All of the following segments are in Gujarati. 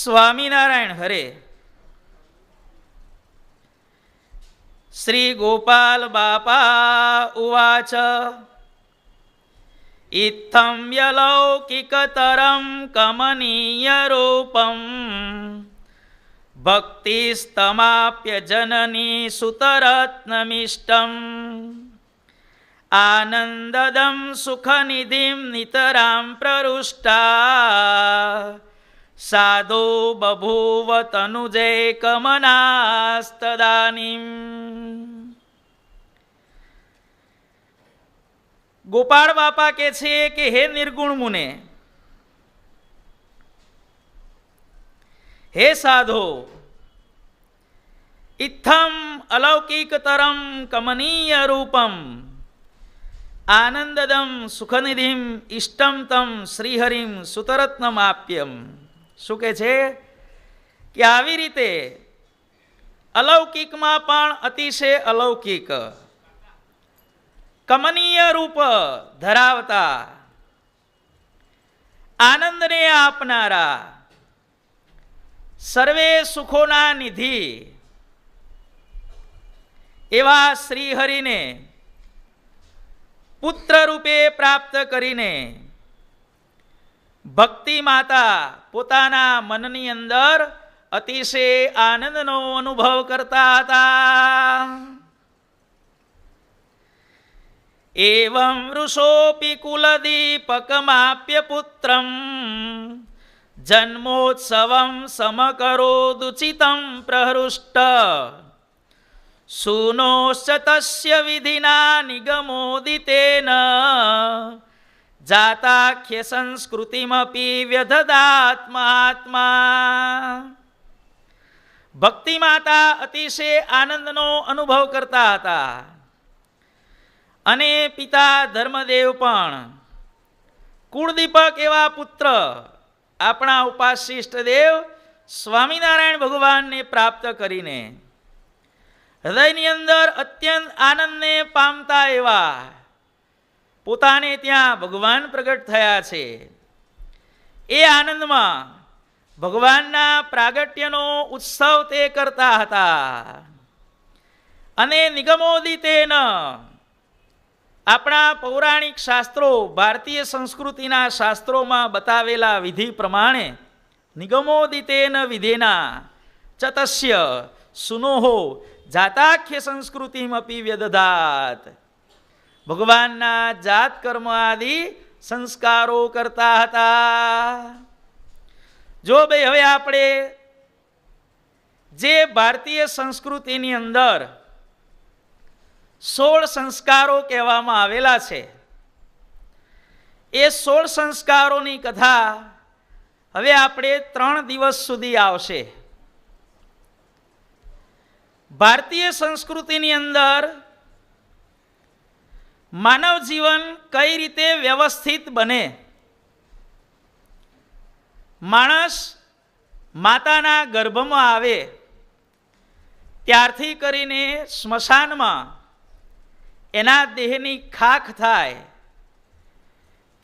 સ્વામિનારાયણ હરે. શ્રી ગોપાલ બાપા ઉવાચ ઇત્થં યલૌકિકતરં કમનીય રૂપં ભક્તિસ્તમાપ્ય જનની સુતરત્નમિષ્ટં આનંદદં સુખનિધિં નિતરાં પ્રરુષ્ટા સાધો બભૂવ તનુજે કમનાસ્તદાનીમ. ગોપાળ બાપા કહે છે કે હે નિર્ગુણ મુને, હે સાધો, ઇત્થમ અલૌકિકતરમ કમનીય રૂપમ આનંદદમ સુખનિધિમ ઇષ્ટમ તમ શ્રીહરિમ સુતરત્નમાપ્યમ. શું કહે છે કે આવી રીતે અલૌકિકમાં પણ અતિશય અલૌકિક કમનીય રૂપ ધરાવતા, આનંદને આપનારા, સર્વે સુખોના નિધિ એવા શ્રીહરિને પુત્ર રૂપે પ્રાપ્ત કરીને ભક્તિ માતા પોતાના મનની અંદર અતિશય આનંદનો અનુભવ કરતા હતા. એવં વૃષોપી કુલદીપકમાપ્ય પુત્રમ જન્મોત્સવં સમકરોદુચિतं પ્રહૃષ્ટ સૂનોશ્ચ તસ્ય વિધિના નિગમોદિતેન જાતાખ્ય સંસ્કૃતિમપી વ્યદદાત મહાત્મા. ભક્તિ માતા અતિશય આનંદનો અનુભવ કરતા હતા અને પિતા ધર્મદેવ પણ કુળદીપક એવા પુત્ર આપણા ઉપાસ્ય દેવ સ્વામિનારાયણ ભગવાનને પ્રાપ્ત કરીને હૃદયની અંદર અત્યંત આનંદને પામતા એવા પોતાને ત્યાં ભગવાન પ્રગટ થયા છે. એ આનંદમાં ભગવાનના પ્રાગટ્યનો ઉત્સવ તે કરતા હતા અને નિગમોદિતેન આપણા પૌરાણિક શાસ્ત્રો, ભારતીય સંસ્કૃતિના શાસ્ત્રોમાં બતાવેલા વિધિ પ્રમાણે નિગમોદિતેન વિધેના ચતસ્ય સુનોહો જાતાખ્ય સંસ્કૃતિમપી વ્યદધાત. ભગવાનના જાત કર્મ આદિ સંસ્કારો કરતા હતા. જો ભાઈ હવે આપણે જે ભારતીય સંસ્કૃતિની અંદર 16 સંસ્કારો કહેવામાં આવેલા છે, એ 16 સંસ્કારોની કથા હવે આપણે 3 દિવસ સુધી આવશે. ભારતીય સંસ્કૃતિની અંદર માનવ જીવન કઈ રીતે વ્યવસ્થિત બને, માણસ માતાના ગર્ભમાં આવે ત્યારથી કરીને સ્મશાનમાં એના દેહની ખાખ થાય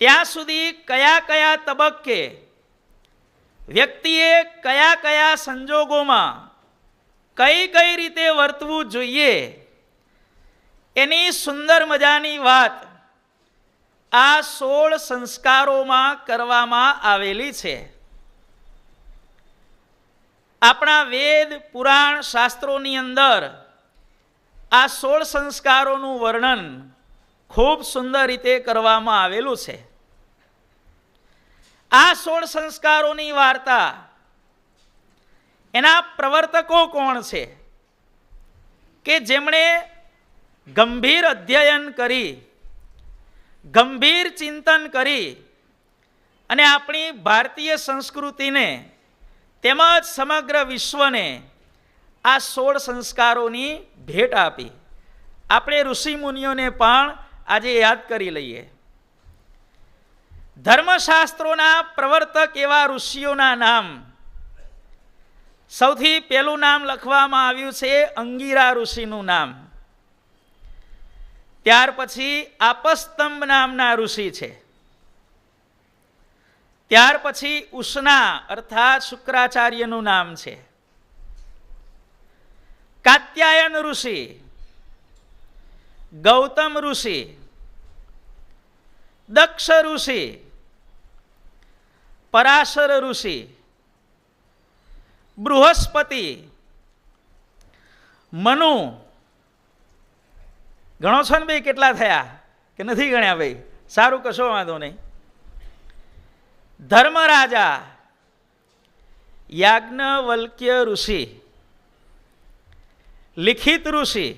ત્યાં સુધી કયા કયા તબક્કે વ્યક્તિએ કયા કયા સંજોગોમાં કઈ કઈ રીતે વર્તવું જોઈએ, એની સુંદર મજાની વાત આ 16 સંસ્કારોમાં કરવામાં આવેલી છે. આપણા વેદ પુરાણ શાસ્ત્રોની અંદર આ 16 સંસ્કારોનું વર્ણન ખૂબ સુંદર રીતે કરવામાં આવેલું છે. આ 16 સંસ્કારોની વાર્તા, એના પ્રવર્તકો કોણ છે કે જેમણે ગંભીર અધ્યયન કરી, ગંભીર ચિંતન કરી અને આપણી ભારતીય સંસ્કૃતિને તેમજ સમગ્ર વિશ્વને આ 16 સંસ્કારોની ભેટ આપી. આપણે ઋષિ મુનિઓને પણ આજે યાદ કરી લઈએ. ધર્મશાસ્ત્રોના પ્રવર્તક એવા ઋષિઓના નામ, સૌથી પહેલું નામ લખવામાં આવ્યું છે અંગિરા ઋષિનું નામ. ત્યાર પછી આપસ્તંભ નામના ઋષિ છે. ત્યાર પછી ઉષ્ણા અર્થાત શુક્રાચાર્યનું નામ છે. કાત્યાયન ઋષિ, ગૌતમ ઋષિ, દક્ષ ઋષિ, પરાશર ઋષિ, બૃહસ્પતિ, મનુ. ગણો છો ને ભાઈ કેટલા થયા કે નથી ગણ્યા ભાઈ? સારું, કશો વાંધો નહીં. ધર્મરાજા, યાજ્ઞવલ્ક્ય ઋષિ, લિખિત ઋષિ,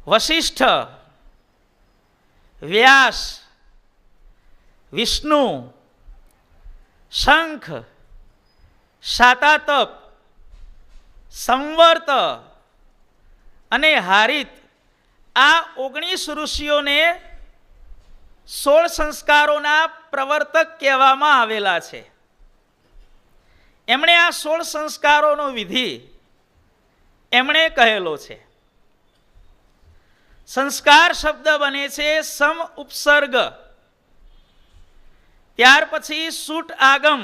વશિષ્ઠ, વ્યાસ, વિષ્ણુ, શંખ, શાતાતપ, સંવર્ત અને હારિત, આ 19 ઋષિઓને 16 સંસ્કારોના પ્રવર્તક કહેવામાં આવેલા છે. એમણે આ 16 સંસ્કારોનો વિધિ એમણે કહેલો છે. સંસ્કાર શબ્દ બને છે સમ ઉપસર્ગ, ત્યાર પછી સૂટ આગમ,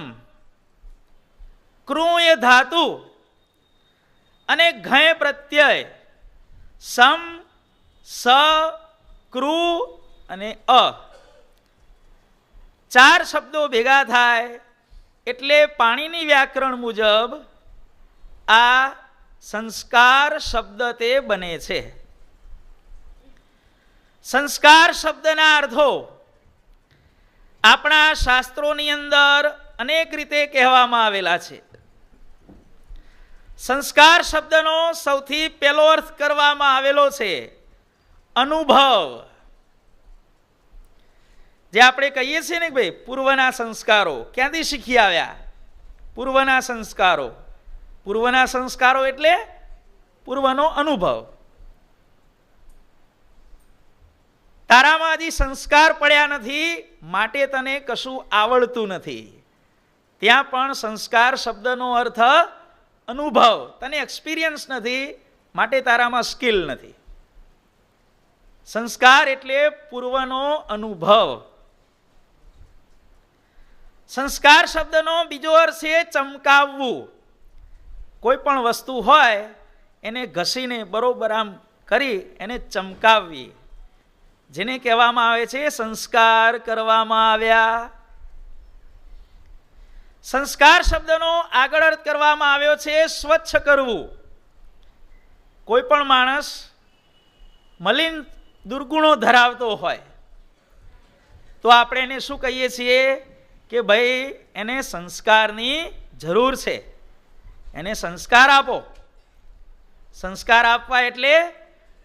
કૃય ધાતુ અને ઘય પ્રત્યય, સમ, સ, કૃ અને અ. 4 શબ્દો ભેગા થાય એટલે પાણીની વ્યાકરણ મુજબ આ સંસ્કાર શબ્દ તે બને છે. સંસ્કાર શબ્દના અર્થો આપણા શાસ્ત્રોની અંદર અનેક રીતે કહેવામાં આવેલા છે. સંસ્કાર શબ્દનો સૌથી પહેલો અર્થ કરવામાં આવેલો છે અનુભવ. જે આપણે કહીએ છીએ ને ભાઈ પૂર્વના સંસ્કારો ક્યાંથી શીખી આવ્યા? પૂર્વના સંસ્કારો. પૂર્વના સંસ્કારો એટલે પૂર્વનો અનુભવ. તારામાં હજી સંસ્કાર પડ્યા નથી માટે તને કશું આવડતું નથી. ત્યાં પણ સંસ્કાર શબ્દનો અર્થ અનુભવ. તને એક્સપિરિયન્સ નથી માટે તારામાં સ્કિલ નથી. સંસ્કાર એટલે પૂર્વનો અનુભવ. સંસ્કાર શબ્દનો બીજો અર્થ છે ચમકાવવું. કોઈ પણ વસ્તુ હોય એને ઘસીને બરોબર આમ કરી એને ચમકાવવી, જેને કહેવામાં આવે છે સંસ્કાર કરવામાં આવ્યા. સંસ્કાર શબ્દનો આગળ અર્થ કરવામાં આવ્યો છે સ્વચ્છ કરવું. કોઈ પણ માણસ મલિન દુર્ગુણો ધરાવતો હોય તો આપણે એને શું કહીએ છીએ કે ભાઈ એને સંસ્કારની જરૂર છે, એને સંસ્કાર આપો. સંસ્કાર આપવા એટલે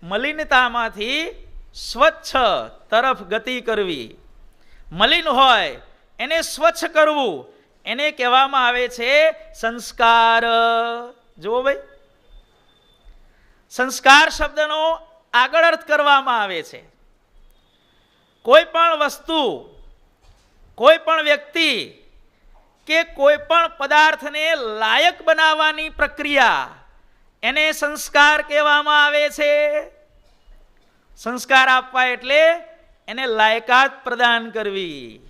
મલિનતામાંથી સ્વચ્છ તરફ ગતિ કરવી. મલિન હોય એને સ્વચ્છ કરવું, એને કહેવામાં આવે છે સંસ્કાર. જુઓ ભાઈ, સંસ્કાર શબ્દનો આગળ અર્થ કરવામાં આવે છે કોઈ પણ વસ્તુ, કોઈ પણ વ્યક્તિ કે કોઈ પણ પદાર્થને લાયક બનાવવાની પ્રક્રિયા, એને સંસ્કાર કહેવામાં આવે છે. સંસ્કાર આપવા એટલે એને લાયકાત પ્રદાન કરવી.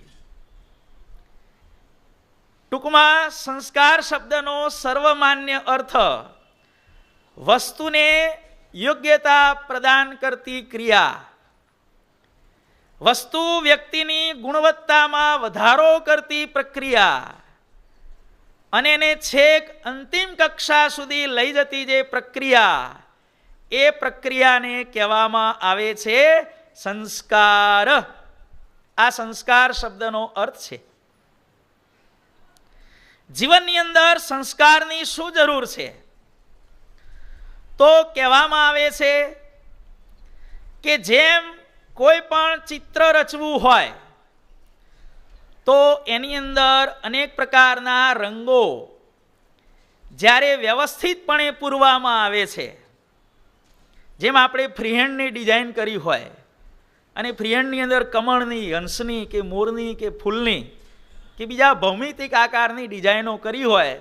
ટૂંકમાં સંસ્કાર શબ્દનો સર્વમાન્ય અર્થ વસ્તુને યોગ્યતા પ્રદાન કરતી ક્રિયા, વસ્તુ વ્યક્તિની ગુણવત્તામાં વધારો કરતી પ્રક્રિયા અને એને છેક અંતિમ કક્ષા સુધી લઈ જતી જે પ્રક્રિયા, એ પ્રક્રિયાને કહેવામાં આવે છે સંસ્કાર. આ સંસ્કાર શબ્દનો અર્થ છે. જીવનની અંદર સંસ્કારની શું જરૂર છે? તો કહેવામાં આવે છે કે જેમ કોઈ પણ ચિત્ર રચવું હોય તો એની અંદર અનેક પ્રકારના રંગો જ્યારે વ્યવસ્થિતપણે પૂરવામાં આવે છે, જેમ આપણે ફ્રીહેન્ડની ડિઝાઇન કરી હોય અને ફ્રીહેન્ડની અંદર કમળની, હંસની કે મોરની કે ફૂલની કે બીજા ભૌમિતિક આકારની ડિઝાઇનો કરી હોય,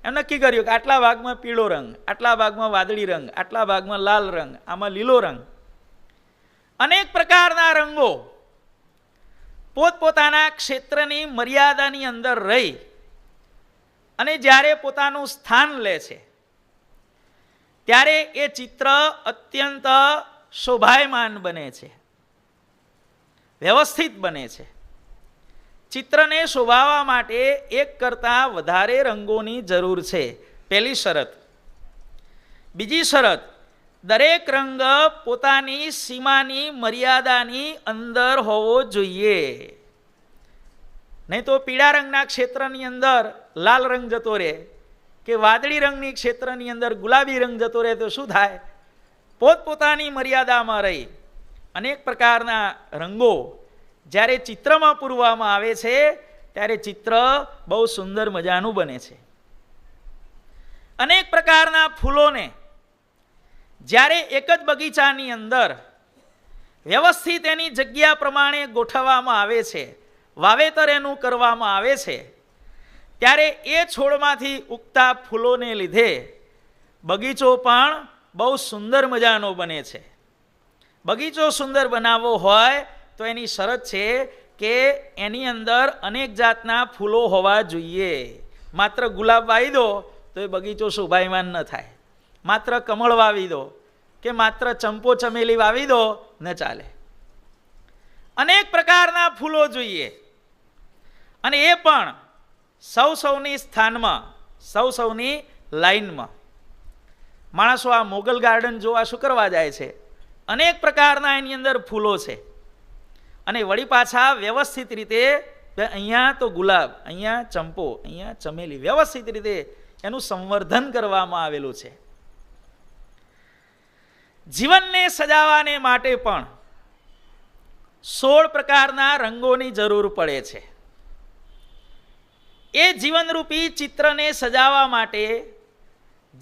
એમ નક્કી કર્યું કે આટલા ભાગમાં પીળો રંગ, આટલા ભાગમાં વાદળી રંગ, આટલા ભાગમાં લાલ રંગ, આમાં લીલો રંગ, અનેક પ્રકારના રંગો પોતપોતાના ક્ષેત્રની મર્યાદાની અંદર રહી અને જ્યારે પોતાનું સ્થાન લે છે ત્યારે એ ચિત્ર અત્યંત શોભાયમાન બને છે, વ્યવસ્થિત બને છે. ચિત્રને શોભાવવા માટે એક કરતાં વધારે રંગોની જરૂર છે, પહેલી શરત. બીજી શરત, દરેક રંગ પોતાની સીમાની મર્યાદાની અંદર હોવો જોઈએ. નહીં તો પીળા રંગના ક્ષેત્રની અંદર લાલ રંગ જતો રહે કે વાદળી રંગની ક્ષેત્રની અંદર ગુલાબી રંગ જતો રહે તો શું થાય? પોતપોતાની મર્યાદામાં રહી અનેક પ્રકારના રંગો જ્યારે ચિત્રમાં પૂરવામાં આવે છે ત્યારે ચિત્ર બહુ સુંદર મજાનું બને છે. અનેક પ્રકારના ફૂલોને જ્યારે એક જ બગીચાની અંદર વ્યવસ્થિત એની જગ્યા પ્રમાણે ગોઠવવામાં આવે છે, વાવેતર એનું કરવામાં આવે છે, ત્યારે એ છોડમાંથી ઉગતા ફૂલોને લીધે બગીચો પણ બહુ સુંદર મજાનો બને છે. બગીચો સુંદર બનાવવો હોય તો એની શરત છે કે એની અંદર અનેક જાતના ફૂલો હોવા જોઈએ. માત્ર ગુલાબ વાવી દો તો એ બગીચો શોભાયમાન ન થાય, માત્ર કમળ વાવી દો કે માત્ર ચંપો ચમેલી વાવી દો ન ચાલે. અનેક પ્રકારના ફૂલો જોઈએ અને એ પણ સૌની સ્થાનમાં, સૌની લાઈનમાં. માણસો આ મોગલ ગાર્ડન જોવા શું કરવા જાય છે? અનેક પ્રકારના એની અંદર ફૂલો છે અને વળી પાછા વ્યવસ્થિત રીતે અહીંયા તો ગુલાબ, અહીંયા ચંપો, અહીંયા ચમેલી, વ્યવસ્થિત રીતે એનું સંવર્ધન કરવામાં આવેલું છે. જીવનને સજાવવાને માટે પણ 16 પ્રકારના રંગોની જરૂર પડે છે. એ જીવનરૂપી ચિત્રને સજાવવા માટે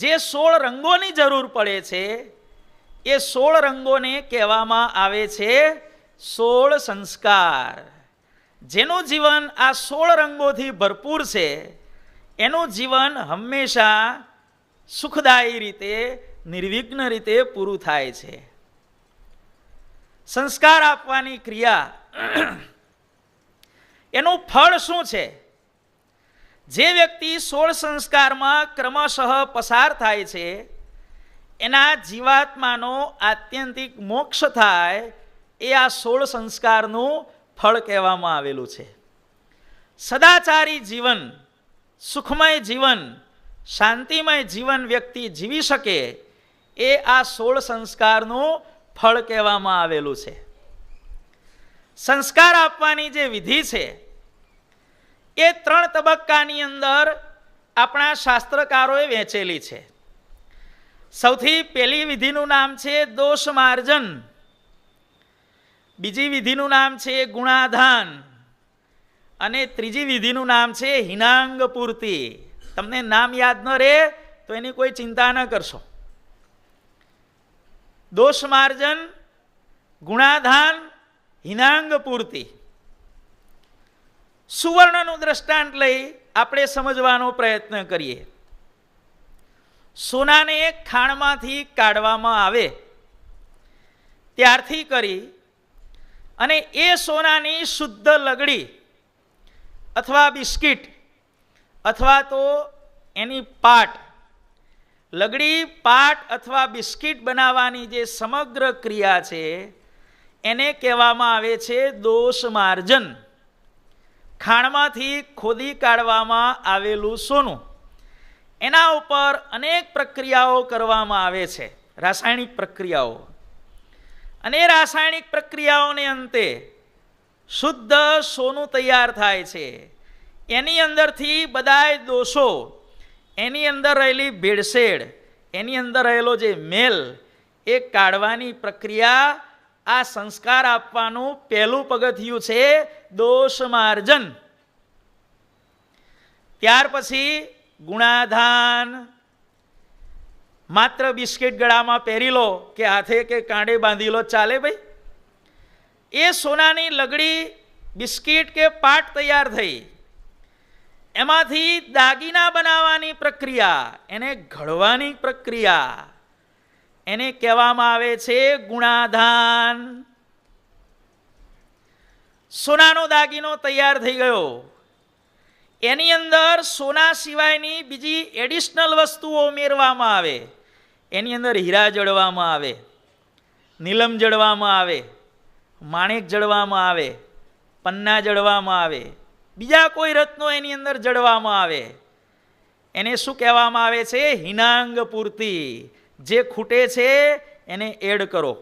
જે 16 રંગોની જરૂર પડે છે એ 16 રંગોને કહેવામાં આવે છે 16 સંસ્કાર. જેનું જીવન આ 16 રંગોથી ભરપૂર છે એનું જીવન હંમેશા સુખદાયી રીતે, નિર્વિઘ્ન રીતે પૂરું થાય છે. સંસ્કાર આપવાની ક્રિયા, એનું ફળ શું છે? જે વ્યક્તિ 16 સંસ્કારમાં ક્રમશઃ પસાર થાય છે એના જીવાત્માનો આત્યંતિક મોક્ષ થાય એ આ 16 સંસ્કારનું ફળ કહેવામાં આવેલું છે. સદાચારી જીવન, સુખમય જીવન, શાંતિમય જીવન વ્યક્તિ જીવી શકે એ આ 16 સંસ્કારનું ફળ કહેવામાં આવેલું છે. સંસ્કાર આપવાની જે વિધિ છે એ 3 તબક્કાની અંદર આપણા શાસ્ત્રકારોએ વહેંચેલી છે. સૌથી પહેલી વિધિનું નામ છે દોષ માર્જન, બીજી વિધિનું નામ છે ગુણાધાન અને ત્રીજી વિધિનું નામ છે હિનાંગ પૂર્તિ. તમને નામ યાદ ન રહે તો એની કોઈ ચિંતા ન કરશો. દોષ માર્જન, ગુણાધાન, હિનાંગ પૂર્તિ. સુવર્ણનું દ્રષ્ટાંત લઈ આપણે સમજવાનો પ્રયત્ન કરીએ. સોનાને ખાણમાંથી કાઢવામાં આવે ત્યારથી કરી અને એ સોનાની શુદ્ધ લગડી અથવા બિસ્કિટ અથવા તો એની પાટ, લગડી, પાટ અથવા બિસ્કિટ બનાવવાની જે સમગ્ર ક્રિયા છે એને કહેવામાં આવે છે દોષ માર્જન. ખાણમાંથી ખોદી કાઢવામાં આવેલું સોનું, એના ઉપર અનેક પ્રક્રિયાઓ કરવામાં આવે છે, રાસાયણિક પ્રક્રિયાઓ. અને એ રાસાયણિક પ્રક્રિયાઓને અંતે શુદ્ધ સોનું તૈયાર થાય છે. એની અંદરથી બધાય દોષો, એની અંદર રહેલી ભેળસેળ, એની અંદર રહેલો જે મેલ એ કાઢવાની પ્રક્રિયા, આ સંસ્કાર આપવાનું પહેલું પગથિયું છે દોષ માર્જન. ત્યાર પછી ગુણાધાન. માત્ર બિસ્કિટ ગળામાં પહેરી લો કે હાથે કે કાંડે બાંધી લો ચાલે ભાઈ? એ સોનાની લગડી, બિસ્કિટ કે પાટ તૈયાર થઈ, એમાંથી દાગીના બનાવવાની પ્રક્રિયા, એને ઘડવાની પ્રક્રિયા, એને કહેવામાં આવે છે ગુણાધાન. સોનાનો દાગીનો તૈયાર થઈ ગયો, એની અંદર સોના સિવાયની બીજી એડિશનલ વસ્તુઓ ઉમેરવામાં આવે. એની અંદર હીરા જડવામાં આવે, નીલમ જડવામાં આવે, માણેક જડવામાં આવે, પન્ના જડવામાં આવે, બીજા કોઈ રત્નો એની અંદર જડવામાં આવે. એને શું કહેવામાં આવે છે? હિનાંગ પૂર્તિ. જે ખૂટે છે એને એડ કરો,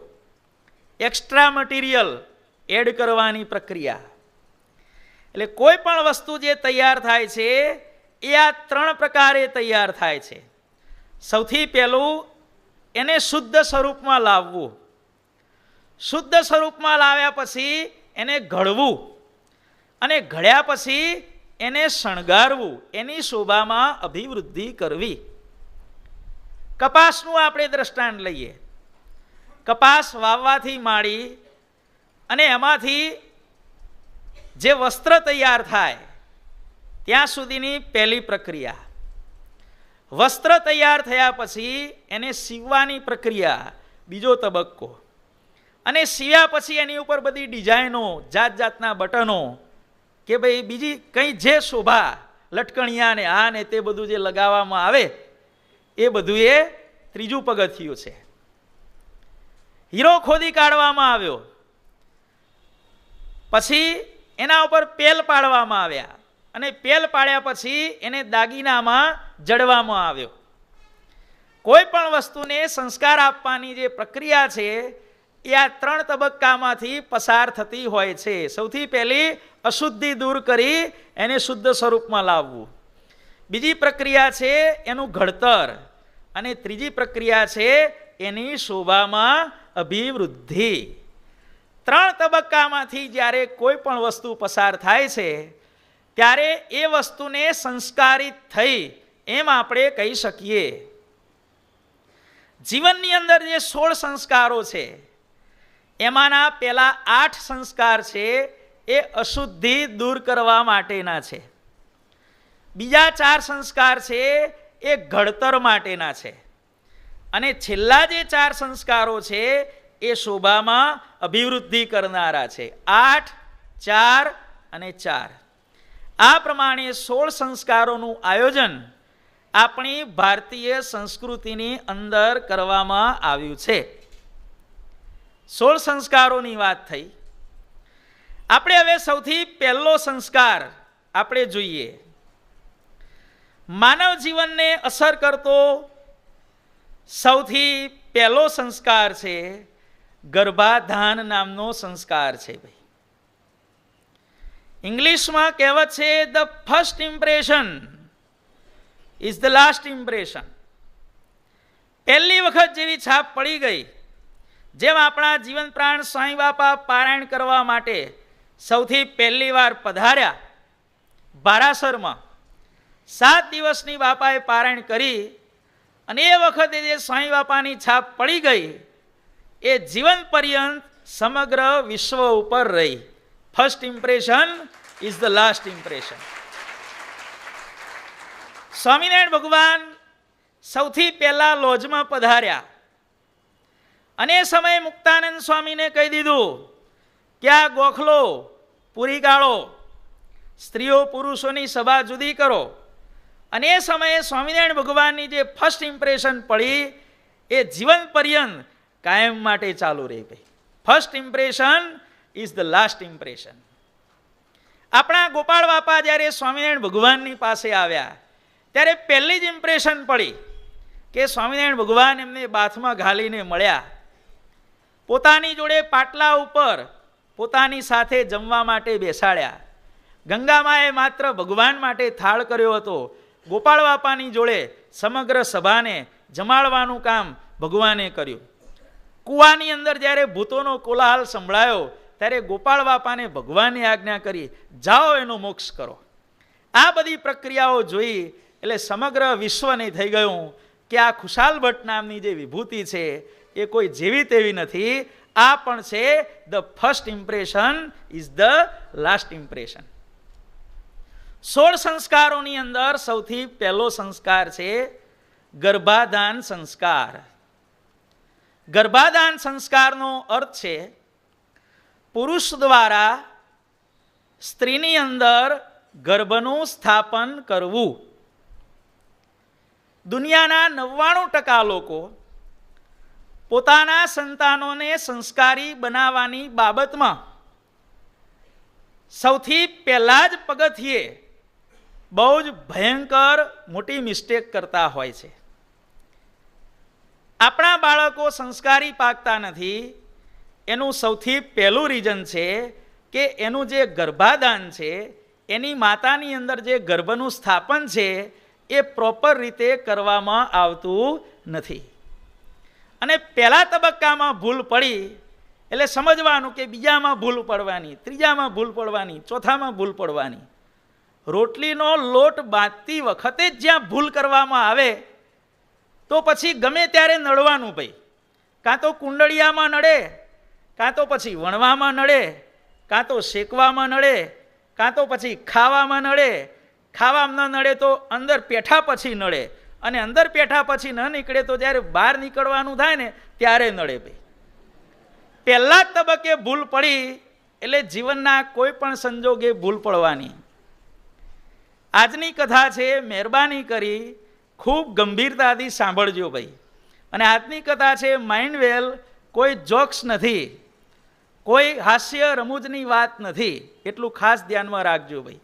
એક્સ્ટ્રા મટીરિયલ એડ કરવાની પ્રક્રિયા. એટલે કોઈ પણ વસ્તુ જે તૈયાર થાય છે એ આ 3 પ્રકારે તૈયાર થાય છે. સૌથી પહેલું એને શુદ્ધ સ્વરૂપમાં લાવવું. શુદ્ધ સ્વરૂપમાં લાવ્યા પછી એને ઘડવું, અને ઘડ્યા પછી એને શણગારવું, એની શોભામાં અભિવૃદ્ધિ કરવી. કપાસનું આપણે દ્રષ્ટાંત લઈએ. કપાસ વાવવાથી માંડી અને એમાંથી જે વસ્ત્ર તૈયાર થાય ત્યાં સુધીની પહેલી પ્રક્રિયા. વસ્ત્ર તૈયાર થયા પછી એને સીવવાની પ્રક્રિયા, બીજો તબક્કો. અને સીવ્યા પછી એની ઉપર બધી ડિઝાઇનો, જાત જાતના બટનો કે ભાઈ બીજી કંઈ જે શોભા, લટકણિયા ને આ ને તે બધું જે લગાવવામાં આવે એ બધું એ ત્રીજું પગથિયું છે. હીરો ખોદી કાઢવામાં આવ્યો, પછી એના ઉપર પેલ પાડવામાં આવ્યા, અને પેલ પાડ્યા પછી એને દાગીનામાં જડવામાં આવ્યો. કોઈ પણ વસ્તુને સંસ્કાર આપવાની જે પ્રક્રિયા છે એ આ 3 તબક્કામાંથી પસાર થતી હોય છે. સૌથી પહેલી અશુદ્ધિ દૂર કરી એને શુદ્ધ સ્વરૂપમાં લાવવું. બીજી પ્રક્રિયા છે એનું ઘડતર, અને ત્રીજી પ્રક્રિયા છે એની શોભામાં અભિવૃદ્ધિ. 3 તબક્કામાંથી જ્યારે કોઈ પણ વસ્તુ પસાર થાય છે ત્યારે એ વસ્તુને સંસ્કારિત થઈ એમ આપણે કહી શકીએ. જીવનની અંદર જે 16 સંસ્કારો છે એમાંના પહેલા 8 સંસ્કાર છે એ અશુદ્ધિ દૂર કરવા માટેના છે. બીજા 4 સંસ્કાર છે એ ઘડતર માટેના છે, અને છેલ્લા જે 4 સંસ્કારો છે એ શોભામાં અભિવૃદ્ધિ કરનારા છે. 8, 4 અને 4. આ પ્રમાણે 16 સંસ્કારોનું આયોજન આપણી ભારતીય સંસ્કૃતિની અંદર કરવામાં આવ્યું છે. 16 સંસ્કારોની વાત થઈ. આપણે હવે સૌથી પહેલો સંસ્કાર આપણે જોઈએ. માનવ જીવનને અસર કરતો સૌથી પહેલો સંસ્કાર છે ગર્ભાધાન નામનો સંસ્કાર છે. ભાઈ, ઇંગ્લિશમાં કહેવત છે the first impression is the last impression. પહેલી વખત જેવી છાપ પડી ગઈ, જેમ આપણા જીવન પ્રાણ સ્વામી બાપા પારાયણ કરવા માટે સૌથી પહેલી વાર પધાર્યા બારાસરમાં, 7 દિવસની બાપાએ પારાયણ કરી, અને એ વખતે જે સ્વામી બાપાની છાપ પડી ગઈ એ જીવન પર્યંત સમગ્ર વિશ્વ ઉપર રહી. First impression is the last impression. Swaminarayan ભગવાન સૌથી પહેલા લોજમાં પધાર્યા, અને એ સમયે મુક્તાનંદ સ્વામીને કહી દીધું કે આ ગોખલો પૂરી ગાળો, સ્ત્રીઓ પુરુષોની સભા જુદી કરો. અને એ સમયે સ્વામિનારાયણ ભગવાનની જે ફર્સ્ટ ઇમ્પ્રેશન પડી એ જીવન પર્યંત કાયમ માટે ચાલુ રહી. ભાઈ, first impression is the last impression. આપણા ગોપાળ બાપા જ્યારે સ્વામિનારાયણ ભગવાનની પાસે આવ્યા ત્યારે પહેલી જ ઇમ્પ્રેશન પડી કે સ્વામિનારાયણ ભગવાન એમને બાથમાં ઘાલીને મળ્યા, પોતાની જોડે પાટલા ઉપર પોતાની સાથે જમવા માટે બેસાડ્યા. ગંગામાએ માત્ર ભગવાન માટે થાળ કર્યો હતો, ગોપાળ બાપાની જોડે સમગ્ર સભાને જમાડવાનું કામ ભગવાને કર્યું. કૂવાની અંદર જ્યારે ભૂતોનો કોલાહલ સંભળાયો ત્યારે ગોપાળ બાપાને ભગવાને આજ્ઞા કરી, જાઓ એનો મોક્ષ કરો. આ બધી પ્રક્રિયાઓ જોઈ એટલે સમગ્ર વિશ્વને થઈ ગયું કે આ ખુશાલ ભટ્ટ નામની જે વિભૂતિ છે એ કોઈ જેવી તેવી નથી. આ પણ છે the first impression is the last impression. 16 સંસ્કારોની અંદર સૌથી પહેલો સંસ્કાર છે ગર્ભાધાન સંસ્કાર. ગર્ભાધાન સંસ્કારનો અર્થ છે પુરુષ દ્વારા સ્ત્રીની અંદર ગર્ભનું સ્થાપન કરવું. દુનિયાના 99% લોકો પોતાના સંતાનોને સંસ્કારી બનાવવાની બાબતમાં સૌથી પહેલા જ પગથિયે બહુ જ ભયંકર મોટી મિસ્ટેક કરતા હોય છે. આપણા બાળકો સંસ્કારી પાકતા નથી એનું સૌથી પહેલું રીઝન છે કે એનું જે ગર્ભાધાન છે, એની માતાની અંદર જે ગર્ભનું સ્થાપન છે એ પ્રોપર રીતે કરવામાં આવતું નથી. અને પહેલા તબક્કામાં ભૂલ પડી એટલે સમજવાનું કે બીજામાં ભૂલ પડવાની, ત્રીજામાં ભૂલ પડવાની, ચોથામાં ભૂલ પડવાની. રોટલીનો લોટ બાંધતી વખતે જ જ્યાં ભૂલ કરવામાં આવે તો પછી ગમે ત્યારે નડવાનું ભાઈ. કાં તો કુંડળિયામાં નડે, કાં તો પછી વણવામાં નડે, કાં તો શેકવામાં નડે, કાં તો પછી ખાવામાં નડે. ખાવામાં ન નડે તો અંદર પેઠા પછી નડે, અને અંદર પેઠા પછી ન નીકળે તો જ્યારે બહાર નીકળવાનું થાય ને ત્યારે નડે ભાઈ. પહેલા જ તબક્કે ભૂલ પડી એટલે જીવનના કોઈ પણ સંજોગે ભૂલ પડવાની. આજની કથા છે, મહેરબાની કરી ખૂબ ગંભીરતાથી સાંભળજો ભાઈ. અને આજની કથા છે માઇન્ડ વેલ, કોઈ જોક્સ નથી, કોઈ હાસ્ય રમૂજની વાત નથી, એટલું ખાસ ધ્યાનમાં રાખજો ભાઈ.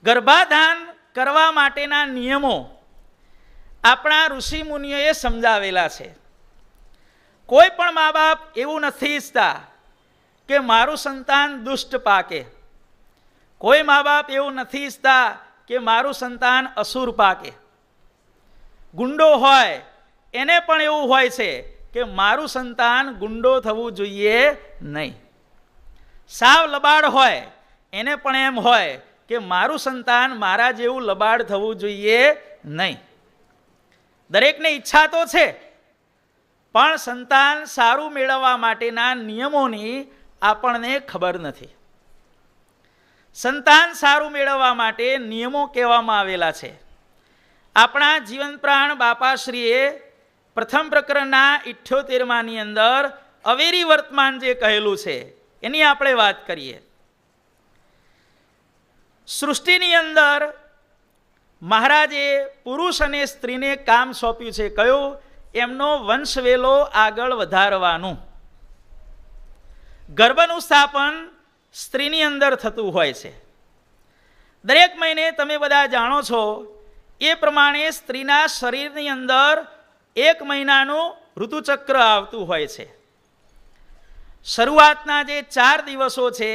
ગર્ભાધાન કરવા માટેના નિયમો આપણા ઋષિ મુનિઓએ સમજાવેલા છે. કોઈ પણ મા બાપ એવું નથી ઈચ્છતા કે મારું સંતાન દુષ્ટ પાકે. કોઈ મા બાપ એવું નથી ઈચ્છતા કે મારું સંતાન અસુર પાકે. ગુંડો હોય એને પણ એવું હોય છે કે મારું સંતાન ગુંડો થવું જોઈએ નહીં. સાવ લબાડ હોય એને પણ એમ હોય કે મારું સંતાન મારા જેવું લબાડ થવું જોઈએ નહીં. દરેકને ઈચ્છા તો છે, પણ સંતાન સારું મેળવવા માટેના નિયમોની આપણને ખબર નથી. સંતાન સારું મેળવવા માટે નિયમો કહેવામાં આવેલા છે. આપણા જીવન પ્રાણ બાપાશ્રીએ પ્રથમ પ્રકરણના 78માની અંદર અવેરી વર્તમાન જે કહેલું છે એની આપણે વાત કરીએ. સૃષ્ટિની અંદર મહારાજે પુરુષ અને સ્ત્રીને કામ સોંપ્યું છે. કયું? એમનો વંશવેલો આગળ વધારવાનું. ગર્ભનું સ્થાપન સ્ત્રીની અંદર થતું હોય છે. દરેક મહિને તમે બધા જાણો છો એ પ્રમાણે સ્ત્રીના શરીરની અંદર 1 મહિનાનું ઋતુચક્ર આવતું હોય છે. શરૂઆતના જે 4 દિવસો છે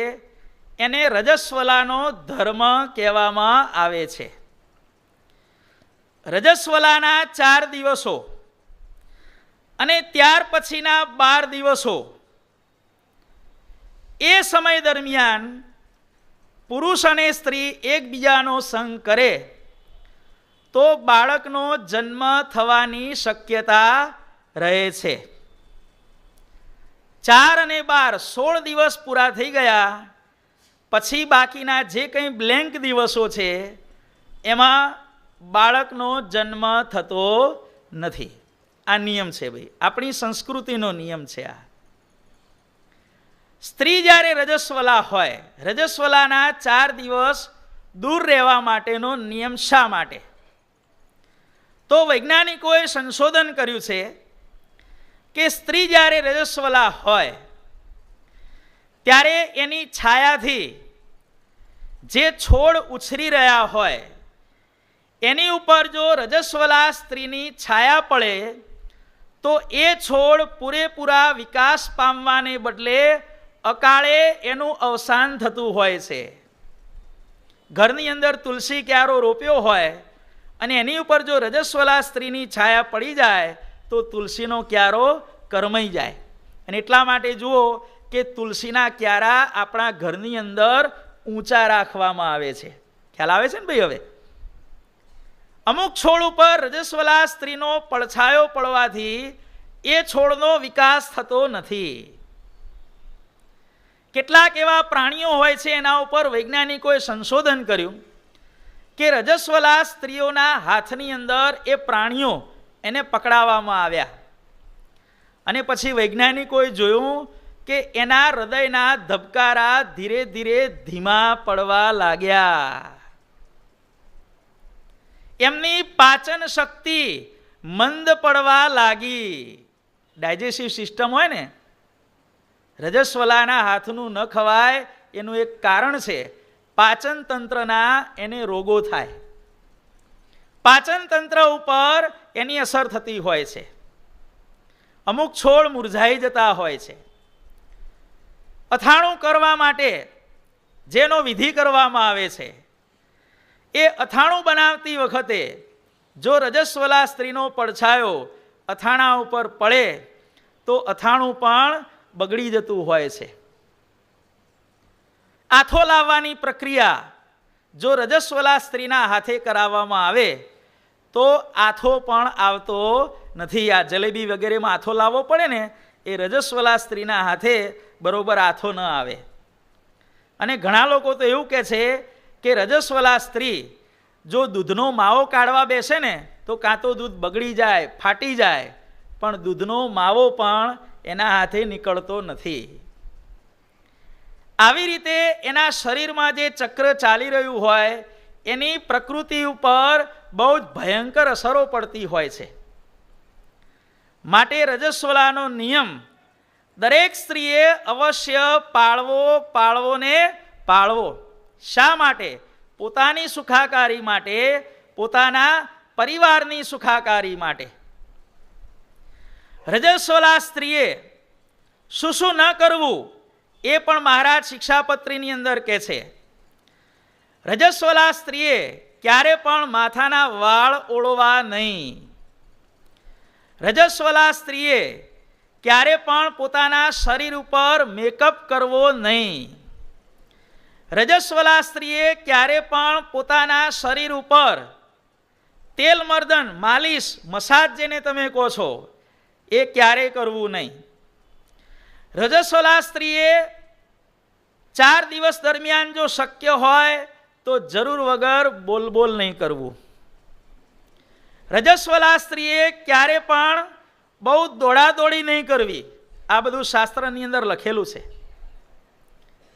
એને રજસ્વલાનો ધર્મ કહેવામાં આવે છે. રજસ્વલાના 4 દિવસો અને ત્યાર પછીના 12 દિવસો, એ સમય દરમિયાન પુરુષ અને સ્ત્રી એકબીજાનો સંગ કરે તો બાળકનો જન્મ થવાની શક્યતા રહે છે. 4 અને 12 16 દિવસ પૂરા થઈ ગયા પછી બાકીના જે કંઈ બ્લેન્ક દિવસો છે એમાં બાળકનો જન્મ થતો નથી. આ નિયમ છે ભાઈ, આપણી સંસ્કૃતિનો નિયમ છે આ. સ્ત્રી જ્યારે રજસ્વલા હોય, રજસ્વલાના 4 દિવસ દૂર રહેવા માટેનો નિયમ શા માટે? તો વૈજ્ઞાનિકોએ સંશોધન કર્યું છે કે સ્ત્રી જ્યારે રજસ્વલા હોય ત્યારે એની છાયાથી જે છોડ ઉછરી રહ્યા હોય એની ઉપર જો રજસ્વલા સ્ત્રીની છાયા પડે તો એ છોડ પૂરેપૂરા વિકાસ પામવાને બદલે અકાળે એનું અવસાન થતું હોય છે. ઘરની અંદર તુલસી ક્યારો રોપ્યો હોય અને એની ઉપર જો રજસ્વલા સ્ત્રીની છાયા પડી જાય તો તુલસીનો ક્યારો કરમાઈ જાય. અને એટલા માટે જુઓ કે તુલસીના ક્યારા આપણા ઘરની અંદર ઊંચા રાખવામાં આવે છે. ખ્યાલ આવે છે ને ભાઈ? હવે અમુક છોડ ઉપર રજસ્વલા સ્ત્રીનો પડછાયો પડવાથી એ છોડનો વિકાસ થતો નથી. કેટલાક એવા પ્રાણીઓ હોય છે એના ઉપર વૈજ્ઞાનિકોએ સંશોધન કર્યું કે રજસ્વલા સ્ત્રીઓના હાથની અંદર એ પ્રાણીઓ એને પકડાવવામાં આવ્યા અને પછી વૈજ્ઞાનિકોએ જોયું કે એના હૃદયના ધબકારા ધીરે ધીરે ધીમા પડવા લાગ્યા. એમની પાચન શક્તિ મંદ પડવા લાગી. ડાયજેસ્ટિવ સિસ્ટમ હોય ને, રજસ્વલાના હાથનું ન ખવાય એનું એક કારણ છે પાચન તંત્રના એને રોગો થાય. પાચન તંત્ર ઉપર એની અસર થતી હોય છે. અમુક છોડ મુરઝાઈ જતા હોય છે. અથાણું કરવા માટે જેનો વિધિ કરવામાં આવે છે, એ અથાણું બનાવતી વખતે જો રજસ્વલા સ્ત્રીનો પડછાયો અથાણા ઉપર પડે તો અથાણું પણ બગડી જતું હોય છે. આથો લાવવાની પ્રક્રિયા જો રજસ્વલા સ્ત્રીના હાથે કરાવવામાં આવે તો આથો પણ આવતો નથી. આ જલેબી વગેરેમાં આથો લાવવો પડે ને, એ રજસ્વલા સ્ત્રીના હાથે બરોબર આથો ન આવે. અને ઘણા લોકો તો એવું કહે છે કે રજસ્વલા સ્ત્રી જો દૂધનો માવો કાઢવા બેસે ને તો કાં તો દૂધ બગડી જાય, ફાટી જાય, પણ દૂધનો માવો પણ એના હાથે નીકળતો નથી. આવી રીતે એના શરીરમાં જે ચક્ર ચાલી રહ્યું હોય એની પ્રકૃતિ ઉપર બહુ જ ભયંકર અસરો પડતી હોય છે. માટે રજસ્વલાનો નિયમ દરેક સ્ત્રીએ અવશ્ય પાળવો ને પાળવો. શા માટે? પોતાની સુખાકારી માટે, પોતાના પરિવારની સુખાકારી માટે. રજસ્વલા સ્ત્રીએ શું શું ન કરવું એ પણ મહારાજ શિક્ષાપત્રીની અંદર કહે છે. રજસ્વલા સ્ત્રીએ ક્યારે પણ માથાના વાળ ઓળવા નહીં. રજસ્વલા સ્ત્રીએ ક્યારે પણ પોતાના શરીર ઉપર મેકઅપ કરવો નહીં. રજસ્વલા સ્ત્રીએ ક્યારે પણ પોતાના શરીર ઉપર તેલ મર્દન, માલિશ, મસાજ જેને તમે કહો છો એ ક્યારે કરવું નહીં. રજસ્વલા સ્ત્રીએ 4 દિવસ દરમિયાન જો શક્ય હોય તો જરૂર વગર બોલ નહીં કરવું. રજસ્વલા સ્ત્રીએ ક્યારે પણ બહુ દોડાદોડી નહીં કરવી. આ બધું શાસ્ત્રની અંદર લખેલું છે,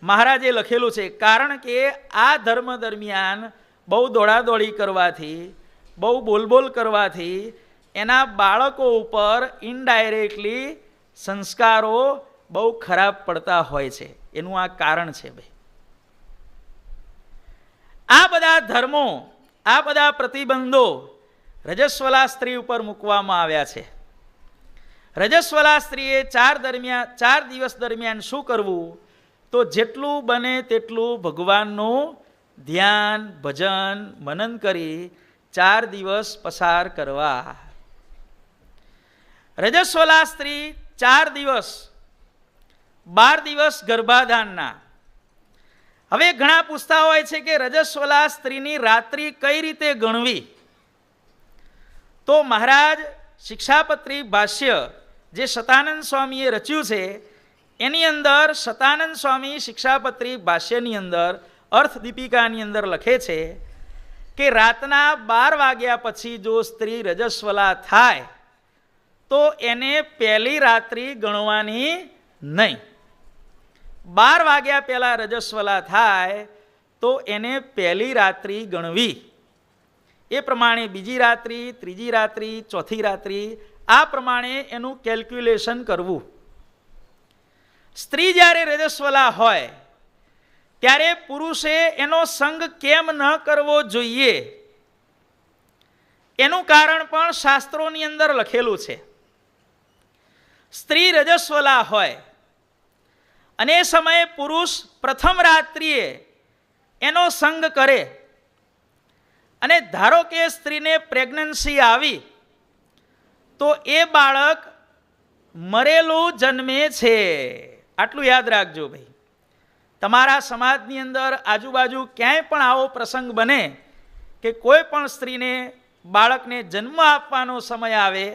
મહારાજે લખેલું છે. કારણ કે આ ધર્મ દરમિયાન બહુ દોડાદોડી કરવાથી, બહુ બોલ કરવાથી એના બાળકો ઉપર ઇનડાયરેક્ટલી સંસ્કારો બહુ ખરાબ પડતા હોય છે. એનું આ કારણ છે ભાઈ. આ બધા ધર્મો, આ બધા પ્રતિબંધો રજસ્વલા સ્ત્રી ઉપર મૂકવામાં આવ્યા છે. રજસ્વલા સ્ત્રીએ 4 દિવસ દરમિયાન શું કરવું? તો જેટલું બને તેટલું ભગવાનનું ધ્યાન, ભજન, મનન કરી 4 દિવસ પસાર કરવા. રજસ્વલા સ્ત્રી 4 દિવસ, 12 દિવસ ગર્ભાધાનના. હવે ઘણા પૂછતા હોય છે કે રજસ્વલા સ્ત્રીની રાત્રિ કઈ રીતે ગણવી? તો મહારાજ શિક્ષાપત્રી ભાષ્ય જે સતાનંદ સ્વામીએ રચ્યું છે એની અંદર સતાનંદ સ્વામી શિક્ષાપત્રી ભાષ્યની અંદર અર્થ દીપિકાની અંદર લખે છે કે રાતના 12 વાગ્યા પછી જો સ્ત્રી રજસ્વલા થાય તો એને પહેલી રાત્રિ ગણવાની નહીં. 12 વાગ્યા પહેલા રજસ્વલા થાય તો એને પહેલી રાત્રિ ગણવી. એ પ્રમાણે બીજી રાત્રિ, ત્રીજી રાત્રિ, ચોથી રાત્રિ, આ પ્રમાણે એનું કેલ્ક્યુલેશન કરવું. સ્ત્રી જ્યારે રજસ્વલા હોય ત્યારે પુરુષે એનો સંગ કેમ ન કરવો જોઈએ એનું કારણ પણ શાસ્ત્રોની અંદર લખેલું છે. સ્ત્રી રજસ્વલા હોય અને એ સમયે પુરુષ પ્રથમ રાત્રિએ એનો સંગ કરે અને ધારો કે સ્ત્રીને પ્રેગ્નન્સી આવી તો એ બાળક મરેલું જન્મે છે. આટલું યાદ રાખજો ભાઈ. તમારા સમાજની અંદર આજુબાજુ ક્યાંય પણ આવો પ્રસંગ બને કે કોઈ પણ સ્ત્રીને બાળકને જન્મ આપવાનો સમય આવે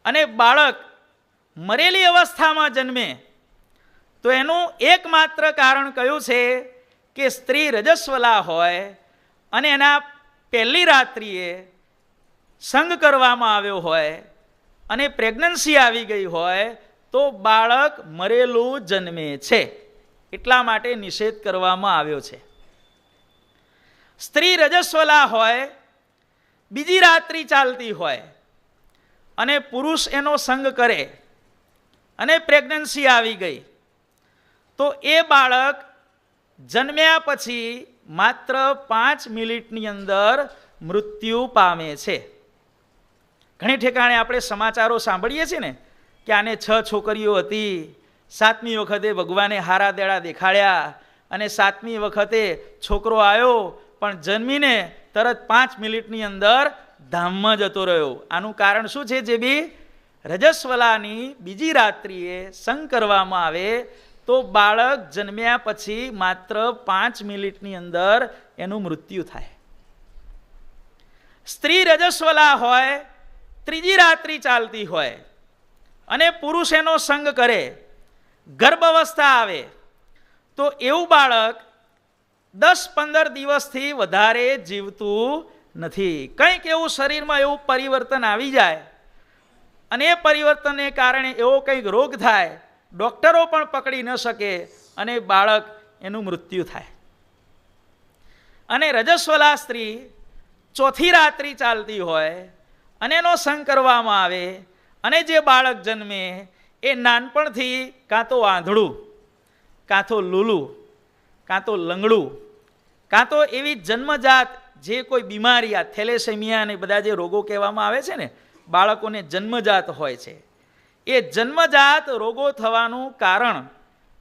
અને બાળક મરેલી અવસ્થામાં જન્મે તો એનું એકમાત્ર કારણ કયું છે કે સ્ત્રી રજસ્વલા હોય અને એના પહેલી રાત્રિએ સંગ કરવામાં આવ્યો હોય અને પ્રેગ્નન્સી આવી ગઈ હોય તો બાળક મરેલું જન્મે છે, એટલા માટે નિષેધ કરવામાં આવ્યો છે. સ્ત્રી રજસ્વલા હોય, બીજી રાત્રિ ચાલતી હોય અને પુરુષ એનો સંગ કરે અને પ્રેગ્નન્સી આવી ગઈ, તો એ બાળક જન્મ્યા પછી માત્ર 5 મિનિટની અંદર મૃત્યુ પામે છે. ઘણી ઠેકાણે આપણે સમાચારો સાંભળીએ છીએ ને કે આને 6 છોકરીઓ હતી, 7મી વખતે ભગવાને હારા દેડા દેખાડ્યા અને 7મી વખતે છોકરો આવ્યો પણ જન્મીને તરત 5 મિનિટની અંદર ધામમાં જતો રહ્યો. આનું કારણ શું છે? જે બી રજસ્વલાની બીજી રાત્રિએ સંગ કરવામાં આવે તો બાળક જન્મ્યા પછી માત્ર 5 મિનિટની અંદર એનું મૃત્યુ થાય. સ્ત્રી રજસ્વલા હોય, ત્રીજી રાત્રિ ચાલતી હોય અને પુરુષ એનો સંગ કરે, ગર્ભ અવસ્થા આવે, તો એવું બાળક 10-15 દિવસથી વધારે જીવતું નથી. કંઈક એવું શરીરમાં એવું પરિવર્તન આવી જાય અને એ પરિવર્તનને કારણે એવો કંઈક રોગ થાય, ડૉક્ટરો પણ પકડી ન શકે અને બાળક એનું મૃત્યુ થાય. અને રજસ્વલા સ્ત્રી ચોથી રાત્રિ ચાલતી હોય અને એનો સંગ કરવામાં આવે અને જે બાળક જન્મે એ નાનપણથી કાં તો આંધળું, કાં તો લૂલું, કાં તો લંગડું, કાં તો એવી જન્મજાત જે કોઈ બીમારી, આ થેલેસેમિયા અને બધા જે રોગો કહેવામાં આવે છે ને, બાળકોને જન્મજાત હોય છે, એ જન્મજાત રોગો થવાનું કારણ,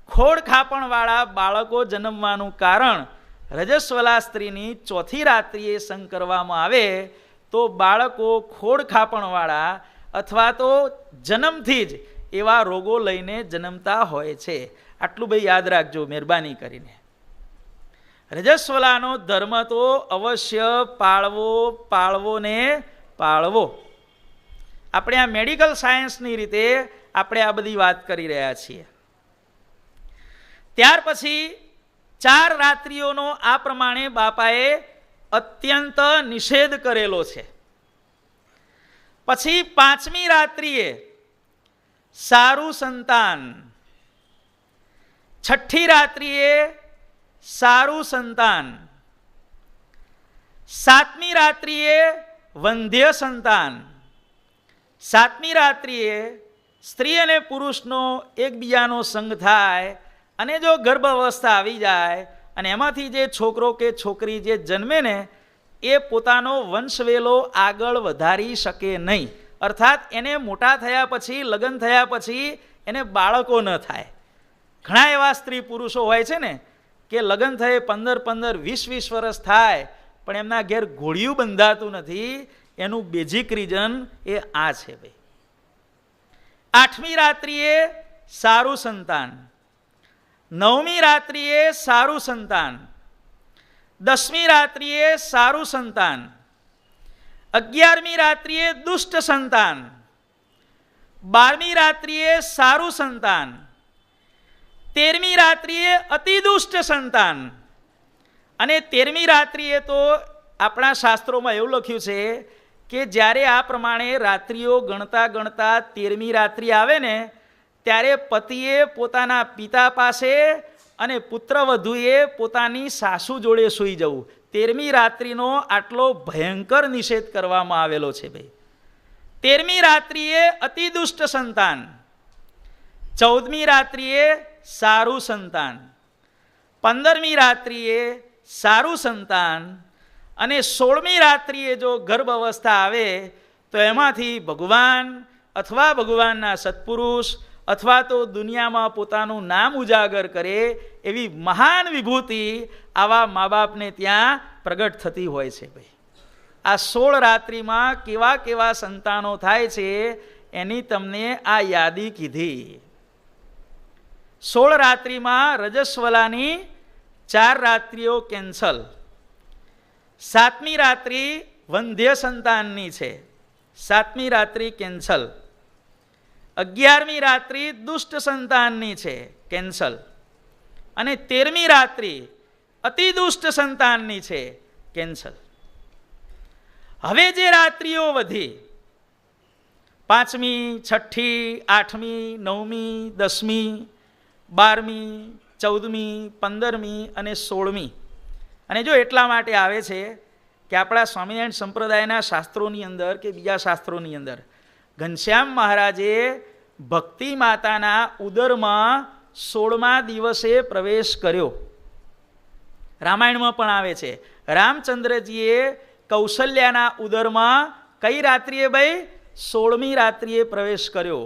ખોડ ખાપણવાળા બાળકો જન્મવાનું કારણ રજસ્વલા સ્ત્રીની ચોથી રાત્રિએ સંગ કરવામાં આવે તો બાળકો ખોડ ખાપણવાળા અથવા તો જન્મથી જ એવા રોગો લઈને જન્મતા હોય છે. આટલું ભાઈ યાદ રાખજો મહેરબાની કરીને. રજસ્વલાનો ધર્મ તો અવશ્ય પાળવો ને પાળવો. આપણે આ મેડિકલ સાયન્સની રીતે આપણે આ બધી વાત કરી રહ્યા છીએ. ત્યાર પછી 4 રાત્રિઓનો આ પ્રમાણે બાપાએ અત્યંત નિષેધ કરેલો છે. પછી 5મી રાત્રિએ સારું સંતાન, 6ઠ્ઠી રાત્રિએ સારું સંતાન, 7મી રાત્રિએ વંધ્ય સંતાન, 7મી રાત્રિએ સ્ત્રી અને પુરુષનો એકબીજાનો સંગ થાય અને જો ગર્ભ અવસ્થા આવી જાય અને એમાંથી જે છોકરો કે છોકરી જે જન્મે ને એ પોતાનો વંશવેલો આગળ વધારી શકે નહીં. અર્થાત એને મોટા થયા પછી, લગ્ન થયા પછી એને બાળકો ન થાય. ઘણા એવા સ્ત્રી પુરુષો હોય છે ને કે લગ્ન થયે 15-20 વર્ષ થાય પણ એમના ઘેર ઘોડિયું બંધાતું નથી. એનું બેઝિક રીઝન એ આ છે ભાઈ. 8મી રાત્રિએ સારું સંતાન, 9મી રાત્રિએ સારું સંતાન, 10મી રાત્રિએ સારું સંતાન, 11મી રાત્રિએ દુષ્ટ સંતાન, 12મી રાત્રિએ સારું સંતાન, 13મી રાત્રિએ અતિ દુષ્ટ સંતાન અને 13મી રાત્રિએ તો આપણા શાસ્ત્રોમાં એવું લખ્યું છે કે જ્યારે આ પ્રમાણે રાત્રિઓ ગણતા ગણતા 13મી રાત્રિ આવે ને ત્યારે પતિએ પોતાના પિતા પાસે અને પુત્રવધુએ પોતાની સાસુ જોડે સૂઈ જવું. 13મી રાત્રિનો આટલો ભયંકર નિષેધ કરવામાં આવેલો છે ભાઈ. 13મી રાત્રિએ અતિ દુષ્ટ સંતાન, 14મી રાત્રિએ સારું સંતાન, 15મી રાત્રિએ સારું સંતાન અને 16મી રાત્રિએ જો ગર્ભ અવસ્થા આવે તો એમાંથી ભગવાન અથવા ભગવાનના સત્પુરુષ અથવા તો દુનિયામાં પોતાનું નામ ઉજાગર કરે એવી મહાન વિભૂતિ આવા મા બાપને ત્યાં પ્રગટ થતી હોય છે ભાઈ. આ 16 રાત્રિમાં કેવા કેવા સંતાનો થાય છે એની તમને આ યાદી કીધી. 16 રાત્રિમાં રજસ્વલાની 4 રાત્રિઓ કેન્સલ, 7મી રાત્રિ વંધ્ય સંતાનની છે, 7મી રાત્રિ કેન્સલ, 11મી રાત્રિ દુષ્ટ સંતાનની છે કેન્સલ અને 13મી રાત્રિ અતિ દુષ્ટ સંતાનની છે કેન્સલ. હવે જે રાત્રિઓ વધી 5મી, 6ઠી, 8મી, 9મી, 10મી, 12મી, 14મી, 15મી અને 16મી. અને જો એટલા માટે આવે છે કે આપણા સ્વામિનારાયણ સંપ્રદાયના શાસ્ત્રોની અંદર કે બીજા શાસ્ત્રોની અંદર ઘનશ્યામ મહારાજે ભક્તિ માતાના ઉદરમાં 16મા દિવસે પ્રવેશ કર્યો. રામાયણમાં પણ આવે છે, રામચંદ્રજીએ કૌશલ્યાના ઉદરમાં કઈ રાત્રિએ ભાઈ? 16મી રાત્રિએ પ્રવેશ કર્યો.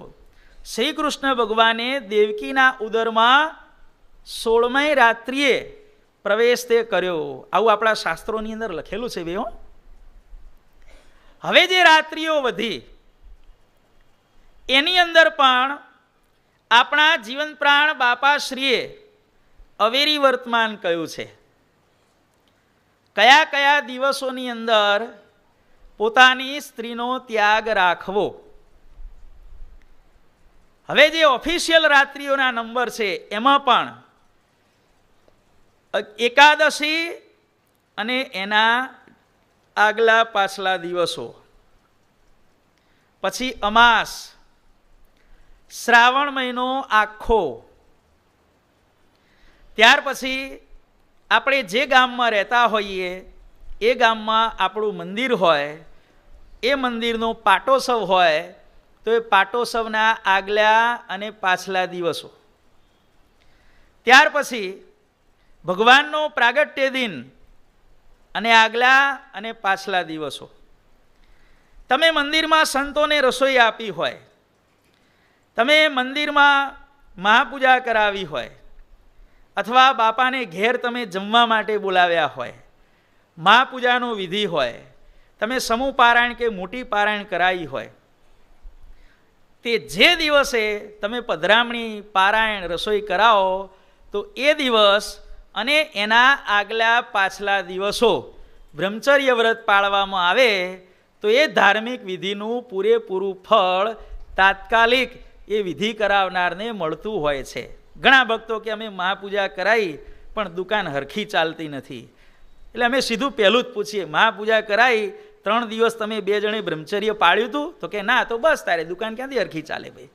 શ્રી કૃષ્ણ ભગવાને દેવકીના ઉદરમાં 16મી રાત્રિએ પ્રવેશ તે કર્યો. આવું આપણા શાસ્ત્રોની અંદર લખેલું છે ભાઈઓ. હવે જે રાત્રિઓ વધી એની અંદર પણ આપણા જીવન પ્રાણ બાપાશ્રીએ અવેરી વર્તમાન કહ્યું છે. કયા કયા દિવસોની અંદર પોતાની સ્ત્રીનો ત્યાગ રાખવો. હવે જે ઓફિશિયલ રાત્રિઓના નંબર છે એમાં પણ એકાદશી અને એના આગલા પાછલા દિવસો, પછી અમાસ, શ્રાવણ મહિનો આખો, ત્યાર પછી આપણે જે ગામમાં રહેતા હોઈએ એ ગામમાં આપણું મંદિર હોય, એ મંદિરનો પાટોત્સવ હોય તો એ પાટોત્સવના આગલા અને પાછલા દિવસો, ત્યાર પછી ભગવાનનો પ્રાગટ્ય દિન અને આગલા અને પાછલા દિવસો. તમે મંદિરમાં સંતોને રસોઈ આપી હોય, તમે મંદિરમાં મહાપૂજા કરાવી હોય, અથવા બાપાને ઘેર તમે જમવા માટે બોલાવ્યા હોય, મહાપૂજાનો વિધિ હોય, તમે સમૂહ પારાયણ કે મોટી પારાયણ કરાવી હોય, તે જે દિવસે તમે પધરામણી પારાયણ રસોઈ કરાવો તો એ દિવસ અને એના આગલા પાછલા દિવસો બ્રહ્મચર્ય વ્રત પાળવામાં આવે તો એ ધાર્મિક વિધિનું પૂરેપૂરું ફળ તાત્કાલિક એ વિધિ કરાવનારને મળતું હોય છે. ઘણા ભક્તો કે અમે મહાપૂજા કરાવી પણ દુકાન હરખી ચાલતી નથી, એટલે અમે સીધું પહેલું જ પૂછીએ, મહાપૂજા કરાવી 3 દિવસ તમે 2 જણે બ્રહ્મચર્ય પાળ્યું હતું? તો કે ના. તો બસ તારે દુકાન ક્યાંથી હરખી ચાલે ભાઈ.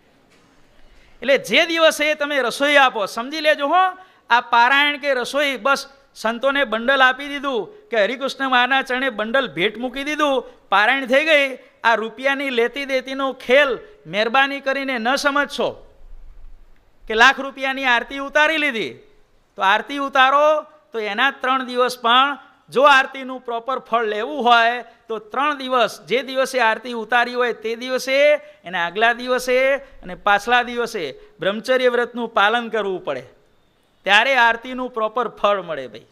એટલે જે દિવસે તમે રસોઈ આપો, સમજી લેજો હો, આ પારાયણ કે રસોઈ બસ સંતોને બંડલ આપી દીધું કે હરિકૃષ્ણ મહારાજના ચરણે બંડલ ભેટ મૂકી દીધું, પારાયણ થઈ ગઈ. આ રૂપિયાની લેતી દેતીનો ખેલ મહેરબાની કરીને ન સમજશો કે લાખ રૂપિયાની આરતી ઉતારી લીધી તો આરતી ઉતારો તો એના 3 દિવસ પણ જો આરતીનું પ્રોપર ફળ લેવું હોય તો 3 દિવસ, જે દિવસે આરતી ઉતારી હોય તે દિવસે, એના આગલા દિવસે અને પાછલા દિવસે બ્રહ્મચર્ય વ્રતનું પાલન કરવું પડે, ત્યારે આરતીનું પ્રોપર ફળ મળે ભાઈ.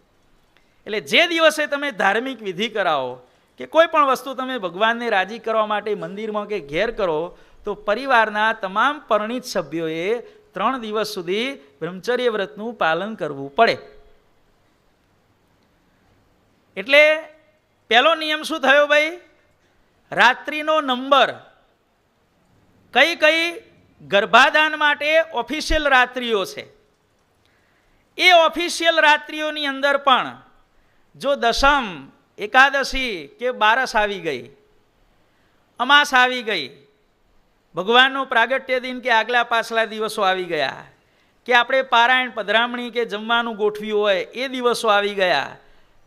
એટલે જે દિવસે તમે ધાર્મિક વિધિ કરાવો કે કોઈ પણ વસ્તુ તમે ભગવાનને રાજી કરવા માટે મંદિરમાં કે ઘેર કરો તો પરિવારના તમામ પરણિત સભ્યોએ 3 દિવસ સુધી બ્રહ્મચર્ય વ્રતનું પાલન કરવું પડે. એટલે પહેલો નિયમ શું થયો ભાઈ? રાત્રિનો નંબર. કઈ કઈ ગર્ભાધાન માટે ઓફિશિયલ રાત્રિઓ છે એ ઓફિશિયલ રાત્રિઓની અંદર પણ જો દશમ, એકાદશી કે બારસ આવી ગઈ, અમાસ આવી ગઈ, ભગવાનનો પ્રાગટ્ય દિન કે આગલા પાછલા દિવસો આવી ગયા, કે આપણે પારાયણ પધરામણી કે જમવાનું ગોઠવ્યું હોય એ દિવસો આવી ગયા,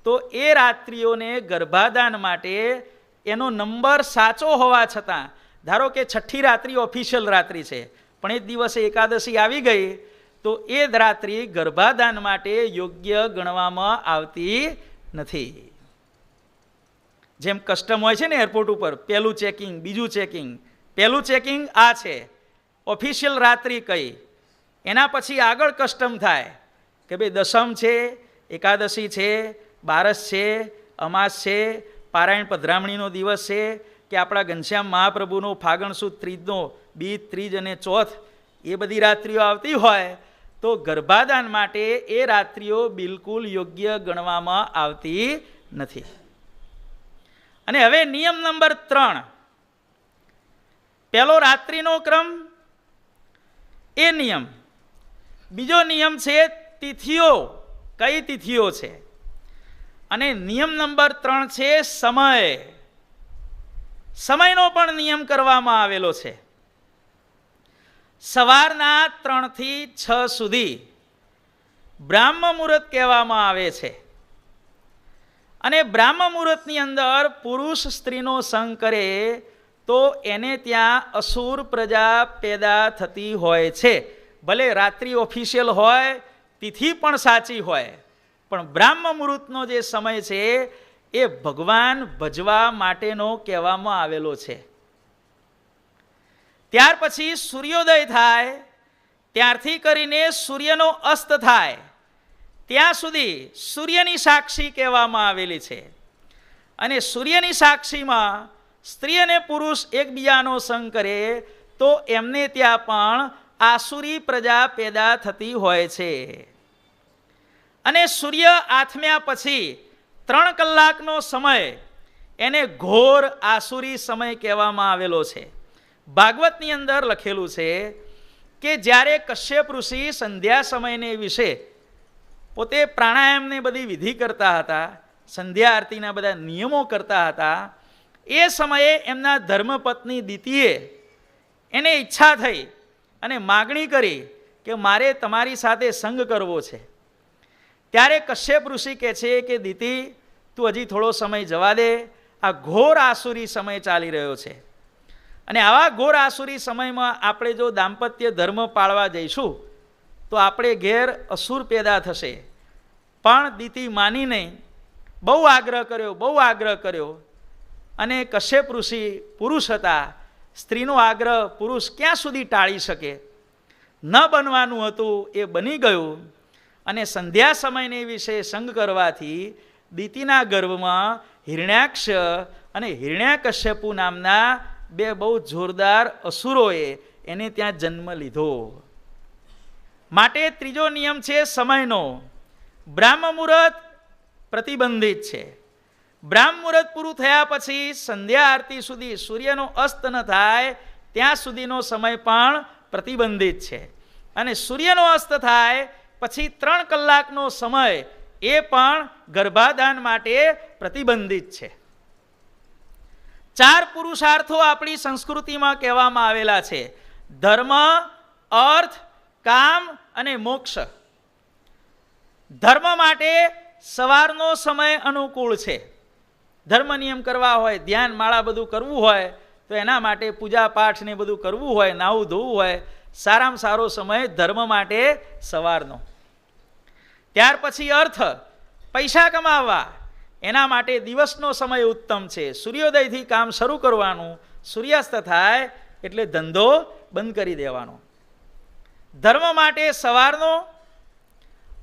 તો એ રાત્રિઓને ગર્ભાધાન માટે એનો નંબર સાચો હોવા છતાં, ધારો કે 6ઠી રાત્રિ ઓફિશિયલ રાત્રિ છે પણ એ દિવસે એકાદશી આવી ગઈ તો એ રાત્રિ ગર્ભાધાન માટે યોગ્ય ગણવામાં આવતી નથી. જેમ કસ્ટમ હોય છે ને એરપોર્ટ ઉપર, પહેલું ચેકિંગ, બીજું ચેકિંગ. પહેલું ચેકિંગ આ છે ઓફિશિયલ રાત્રિ કઈ, એના પછી આગળ કસ્ટમ થાય કે ભાઈ દશમ છે, એકાદશી છે, બારસ છે, અમાસ છે, પારાયણ પધરામણીનો દિવસ છે, કે આપણા ઘનશ્યામ મહાપ્રભુનો ફાગણ સુદ ત્રીજનો બીજ, ત્રીજ અને ચોથ, એ બધી રાત્રિઓ આવતી હોય તો ગર્ભાધાન માટે એ રાત્રિઓ બિલકુલ યોગ્ય ગણવામાં આવતી નથી. અને હવે નિયમ નંબર 3, પહેલો રાત્રિનો ક્રમ, એ નિયમ. બીજો નિયમ છે તિથિઓ, કઈ તિથિઓ છે. અને નિયમ નંબર 3 છે સમય. સમયનો પણ નિયમ કરવામાં આવેલો છે. સવારના 3 થી 6 સુધી બ્રાહ્મ મુહૂર્ત કહેવામાં આવે છે. અને બ્રાહ્મ મુહૂર્તની અંદર પુરુષ સ્ત્રીનો સંગ કરે તો એને ત્યાં અસુર પ્રજા પેદા થતી હોય છે. ભલે રાત્રિ ઓફિશિયલ હોય, તિથિ પણ સાચી હોય, પણ બ્રાહ્મ મુહૂર્તનો જે સમય છે એ ભગવાન ભજવા માટેનો કહેવામાં આવેલો છે. ત્યાર પછી સૂર્યોદય થાય ત્યારથી કરીને સૂર્યનો અસ્ત થાય ત્યાં સુધી સૂર્યની સાક્ષી કહેવામાં આવેલી છે. અને સૂર્યની સાક્ષીમાં સ્ત્રી અને પુરુષ એકબીજાનો સંગ કરે તો એમને ત્યાં પણ આસુરી પ્રજા પેદા થતી હોય છે. અને સૂર્ય આથમ્યા પછી 3 કલાકનો સમય એને ઘોર આસુરી સમય કહેવામાં આવેલો છે. ભાગવતની અંદર લખેલું છે કે જ્યારે કશ્યપ ઋષિ સંધ્યા સમયને વિશે પોતે પ્રાણાયામને બધી વિધિ કરતા હતા, સંધ્યા આરતીના બધા નિયમો કરતા હતા, એ સમયે એમના ધર્મપત્ની દિતિએ એને ઈચ્છા થઈ અને માગણી કરી કે મારે તમારી સાથે સંગ કરવો છે. ત્યારે કશ્યપ ઋષિ કહે છે કે દિતિ, તું હજી થોડો સમય જવા દે, આ ઘોર આસુરી સમય ચાલી રહ્યો છે. અને આવા ઘોર આસુરી સમયમાં આપણે જો દાંપત્ય ધર્મ પાળવા જઈશું તો આપણે ઘેર અસુર પેદા થશે. પણ દિતિ માની નહીં, બહુ આગ્રહ કર્યો. અને કશ્યપ ઋષિ પુરુષ હતા, સ્ત્રીનો આગ્રહ પુરુષ ક્યાં સુધી ટાળી શકે? ન બનવાનું હતું એ બની ગયું. અને સંધ્યા સમયને વિશે સંગ કરવાથી દિતિના ગર્ભમાં હિરણ્યાક્ષ અને હિરણ્યકશ્યપુ નામના 2 બહુ જોરદાર અસુરોએ એને ત્યાં જન્મ લીધો. માટે ત્રીજો નિયમ છે સમયનો. બ્રાહ્મ મુહૂર્ત પ્રતિબંધિત છે. બ્રાહ્મ મુહૂર્ત પૂરું થયા પછી સંધ્યા આરતી સુધી સૂર્યનો અસ્ત ન થાય ત્યાં સુધીનો સમય પણ પ્રતિબંધિત છે. અને સૂર્યનો અસ્ત થાય પછી 3 કલાકનો સમય એ પણ ગર્ભાધાન માટે પ્રતિબંધિત છે. 4 પુરુષાર્થો આપણી સંસ્કૃતિમાં કહેવામાં આવેલા છે: ધર્મ, અર્થ, કામ અને મોક્ષ. ધર્મ માટે સવારનો સમય અનુકૂળ છે. ધર્મ નિયમ કરવા હોય, ધ્યાન માળા બધું કરવું હોય તો એના માટે પૂજા પાઠ ને બધું કરવું હોય, નાવું ધોવું હોય, સારામાં સારો સમય ધર્મ માટે સવારનો. ત્યાર પછી અર્થ, પૈસા કમાવવા, એના માટે દિવસનો સમય ઉત્તમ છે. સૂર્યોદયથી કામ શરૂ કરવાનું, સૂર્યાસ્ત થાય એટલે ધંધો બંધ કરી દેવાનો. ધર્મ માટે સવારનો,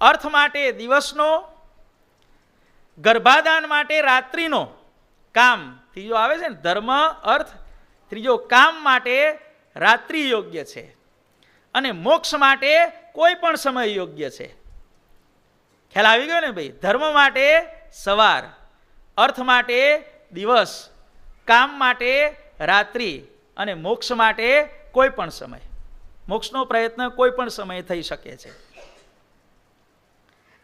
અર્થ માટે દિવસનો, ગર્ભાધાન માટે રાત્રિનો. કામ ત્રીજો આવે છે ને, ધર્મ, અર્થ, ત્રીજો કામ માટે રાત્રિ યોગ્ય છે. અને મોક્ષ માટે કોઈ પણ સમય યોગ્ય છે. ખ્યાલ આવી ગયો ને ભાઈ? ધર્મ માટે સવાર, અર્થ માટે દિવસ, કામ માટે રાત્રિ અને મોક્ષ માટે કોઈ પણ સમય. મોક્ષનો પ્રયત્ન કોઈ પણ સમયે થઈ શકે છે.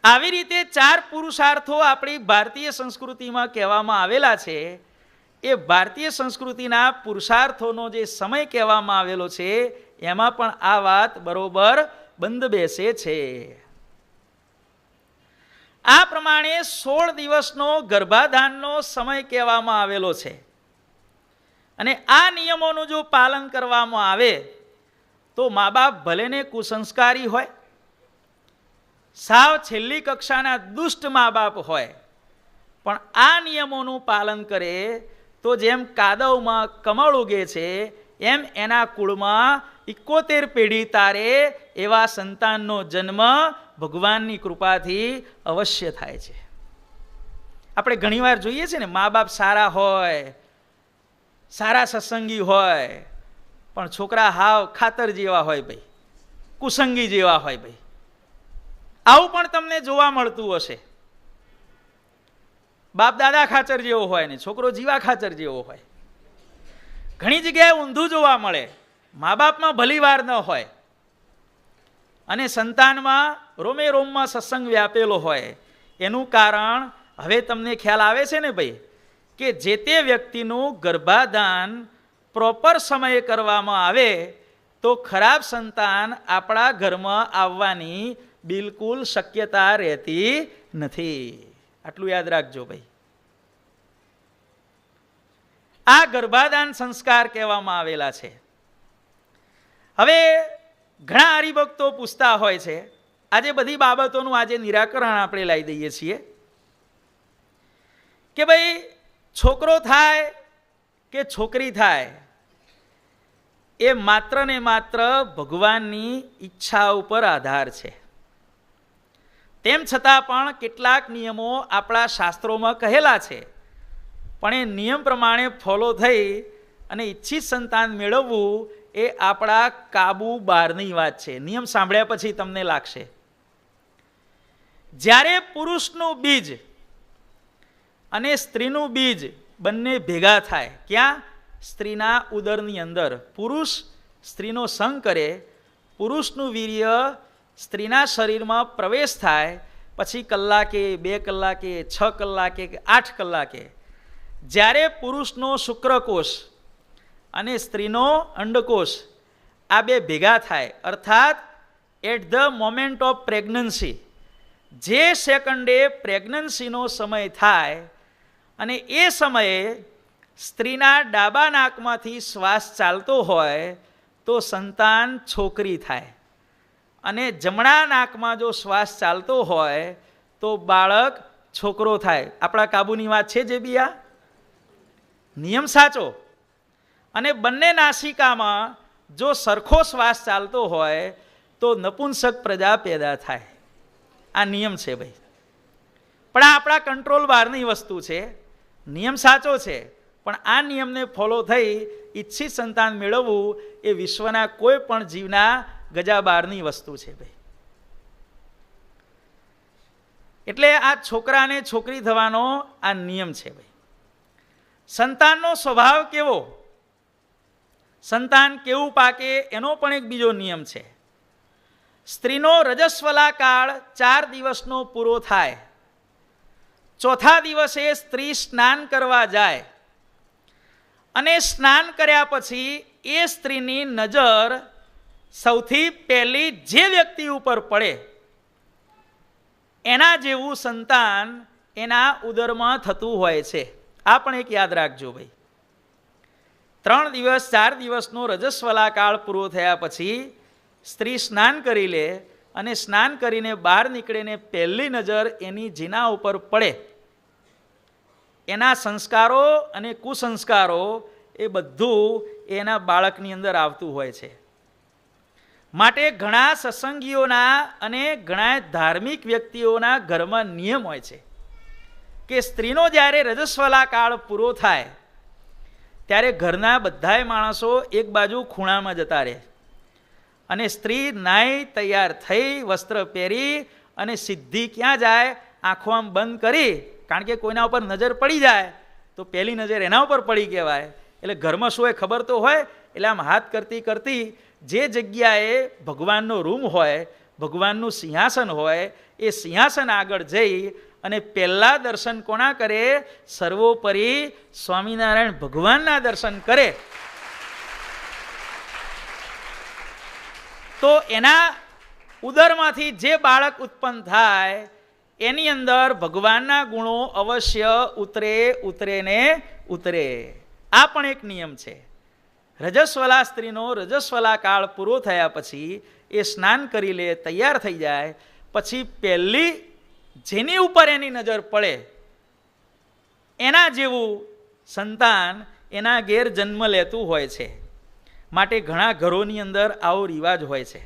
આવી રીતે 4 પુરુષાર્થો આપણી ભારતીય સંસ્કૃતિમાં કહેવામાં આવેલા છે. એ ભારતીય સંસ્કૃતિના પુરુષાર્થોનો જે સમય કહેવામાં આવેલો છે એમાં પણ આ વાત બરોબર બંધ બેસે છે. આ પ્રમાણે 16 દિવસનો ગર્ભાધાનનો સમય કહેવામાં આવેલો છે. અને આ નિયમોનું જો પાલન કરવામાં આવે તો મા બાપ ભલેને કુસંસ્કારી હોય, સાવ છેલ્લી કક્ષાના દુષ્ટ મા બાપ હોય, પણ આ નિયમોનું પાલન કરે તો જેમ કાદવમાં કમળ ઉગે છે એમ એના કુળમાં 71 પેઢી તારે એવા સંતાનનો જન્મ ભગવાનની કૃપાથી અવશ્ય થાય છે. આપણે ઘણીવાર જોઈએ છીએ ને, મા બાપ સારા હોય, સારા સત્સંગી હોય, પણ છોકરા હાવ ખાતર જેવા હોય ભાઈ, કુસંગી જેવા હોય ભાઈ. આવું પણ તમને જોવા મળતું હશે. બાપ દાદા ખાચર જેવો હોય ને છોકરો જીવા ખાચર જેવો હોય. ઘણી જગ્યાએ ઊંધું જોવા મળે. મા બાપમાં ભલી વાર ન હોય અને સંતાનમાં રોમે રોમમાં સત્સંગ વ્યાપેલો હોય. એનું કારણ હવે તમને ખ્યાલ આવે છે ને ભાઈ, કે જે તે વ્યક્તિનું ગર્ભાધાન પ્રોપર સમયે કરવામાં આવે તો ખરાબ સંતાન આપણા ઘરમાં આવવાની બિલકુલ શક્યતા રહેતી નથી. આટલું યાદ રાખજો ભાઈ. આ ગર્ભાધાન સંસ્કાર કહેવામાં આવેલા છે. હવે ઘણા હરિભક્તો પૂછતા હોય છે, આજે બધી બાબતોનું આજે નિરાકરણ આપણે લાવી દઈએ છીએ કે ભાઈ છોકરો થાય કે છોકરી થાય એ માત્ર ને માત્ર ભગવાનની ઈચ્છા ઉપર આધાર છે. તેમ છતાં પણ કેટલાક નિયમો આપણા શાસ્ત્રોમાં કહેલા છે, પણ એ નિયમ પ્રમાણે ફોલો થઈ અને ઈચ્છિત સંતાન મેળવવું એ આપણા કાબુ બહારની વાત છે. નિયમ સાંભળ્યા પછી તમને લાગશે, જ્યારે પુરુષનું બીજ અને સ્ત્રીનું બીજ બંને ભેગા થાય, ક્યાં? સ્ત્રીના ઉદરની અંદર. પુરુષ સ્ત્રીનો સંગ કરે, પુરુષનું વીર્ય સ્ત્રીના શરીરમાં પ્રવેશ થાય, પછી કલાકે, 2 કલાકે, 6 કલાકે કે 8 કલાકે જ્યારે પુરુષનો શુક્રકોષ અને સ્ત્રીનો અંડકોષ આ બે ભેગા થાય, અર્થાત at the moment of pregnancy, જે સેકન્ડે પ્રેગ્નન્સીનો સમય થાય અને એ સમયે સ્ત્રીના ડાબા નાકમાંથી શ્વાસ ચાલતો હોય તો સંતાન છોકરી થાય, અને જમણા નાકમાં જો શ્વાસ ચાલતો હોય તો બાળક છોકરો થાય. આપણા કાબુની વાત છે જે બી આ નિયમ સાચો. અને બંને નાસિકામાં જો સરખો શ્વાસ ચાલતો હોય તો નપુંસક પ્રજા પેદા થાય. આ નિયમ છે ભાઈ. પણ આ આપણા કંટ્રોલ બહારની વસ્તુ છે. નિયમ સાચો છે, પણ આ નિયમને ફોલો થઈ ઈચ્છિત સંતાન મેળવવું એ વિશ્વના કોઈ પણ જીવના ગજા બહારની વસ્તુ છે ભાઈ. એટલે આ છોકરાને છોકરી થવાનો આ નિયમ છે ભાઈ. સંતાનનો સ્વભાવ કેવો, સંતાન કેવું પાકે એનો પણ એક બીજો નિયમ છે. સ્ત્રીનો રજસ્વલા કાળ 4 દિવસનો પૂરો થાય, ચોથા દિવસે સ્ત્રી સ્નાન કરવા જાય અને સ્નાન કર્યા પછી એ સ્ત્રીની નજર સૌથી પહેલી જે વ્યક્તિ ઉપર પડે એના જેવું સંતાન એના ઉદરમાં થતું હોય છે. આ પણ એક યાદ રાખજો ભાઈ. 3 દિવસ 4 દિવસનો રજસ્વલા કાળ પૂરો થયા પછી સ્ત્રી સ્નાન કરી લે અને સ્નાન કરીને બહાર નીકળીને પહેલી નજર એની જીના ઉપર પડે, એના સંસ્કારો અને કુસંસ્કારો એ બધું એના બાળકની અંદર આવતું હોય છે. માટે ઘણા સત્સંગીઓના અને ઘણા ધાર્મિક વ્યક્તિઓના ઘરમાં નિયમ હોય છે કે સ્ત્રીનો જ્યારે રજસ્વલા કાળ પૂરો થાય ત્યારે ઘરના બધાય માણસો એક બાજુ ખૂણામાં જતા રહે અને સ્ત્રી નાઈ તૈયાર થઈ વસ્ત્ર પહેરી અને સીધી ક્યાં જાય? આંખો આમ બંધ કરી, કારણ કે કોઈના ઉપર નજર પડી જાય તો પહેલી નજર એના ઉપર પડી કહેવાય. એટલે ઘરમાં શું હોય ખબર તો હોય, એટલે આમ હાથ કરતી કરતી જે જગ્યાએ ભગવાનનો રૂમ હોય, ભગવાનનું સિંહાસન હોય, એ સિંહાસન આગળ જઈ અને પહેલા દર્શન કોના કરે? સર્વોપરી સ્વામિનારાયણ ભગવાનના દર્શન કરે. તો એના ઉદરમાંથી જે બાળક ઉત્પન્ન થાય એની અંદર ભગવાનના ગુણો અવશ્ય ઉતરે ને ઉતરે. આ પણ એક નિયમ છે. રજસ્વલા સ્ત્રીનો રજસ્વલા કાળ પૂરો થયા પછી એ સ્નાન કરી લે, તૈયાર થઈ જાય, પછી પહેલી જેની ઉપર એની નજર પડે એના જેવું સંતાન એના ઘેર જન્મ લેતું હોય છે. માટે ઘણા ઘરોની અંદર આવો રિવાજ હોય છે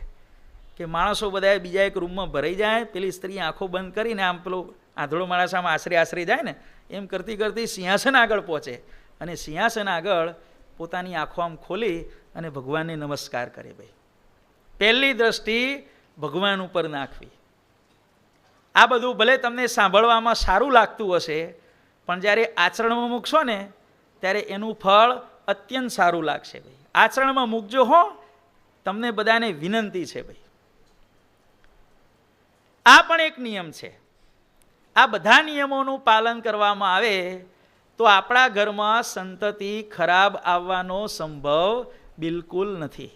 કે માણસો બધા બીજા એક રૂમમાં ભરાઈ જાય, પેલી સ્ત્રી આંખો બંધ કરીને આમ પેલો આંધળો માણસ આમ આશરે જાય ને એમ કરતી કરતી સિંહાસન આગળ પહોંચે અને સિંહાસન આગળ પોતાની આંખો આમ ખોલી અને ભગવાનને નમસ્કાર કરે. ભાઈ પહેલી દ્રષ્ટિ ભગવાન ઉપર નાખવી. આ બધું ભલે તમને સાંભળવામાં સારું લાગતું હશે, પણ જ્યારે આચરણમાં મૂકશો ને ત્યારે એનું ફળ અત્યંત સારું લાગશે. ભાઈ આચરણમાં મૂકજો હો, તમને બધાને વિનંતી છે ભાઈ. આ પણ એક નિયમ છે. આ બધા નિયમોનું પાલન કરવામાં આવે તો આપણા ઘરમાં સંતતિ ખરાબ આવવાનો સંભવ બિલકુલ નથી.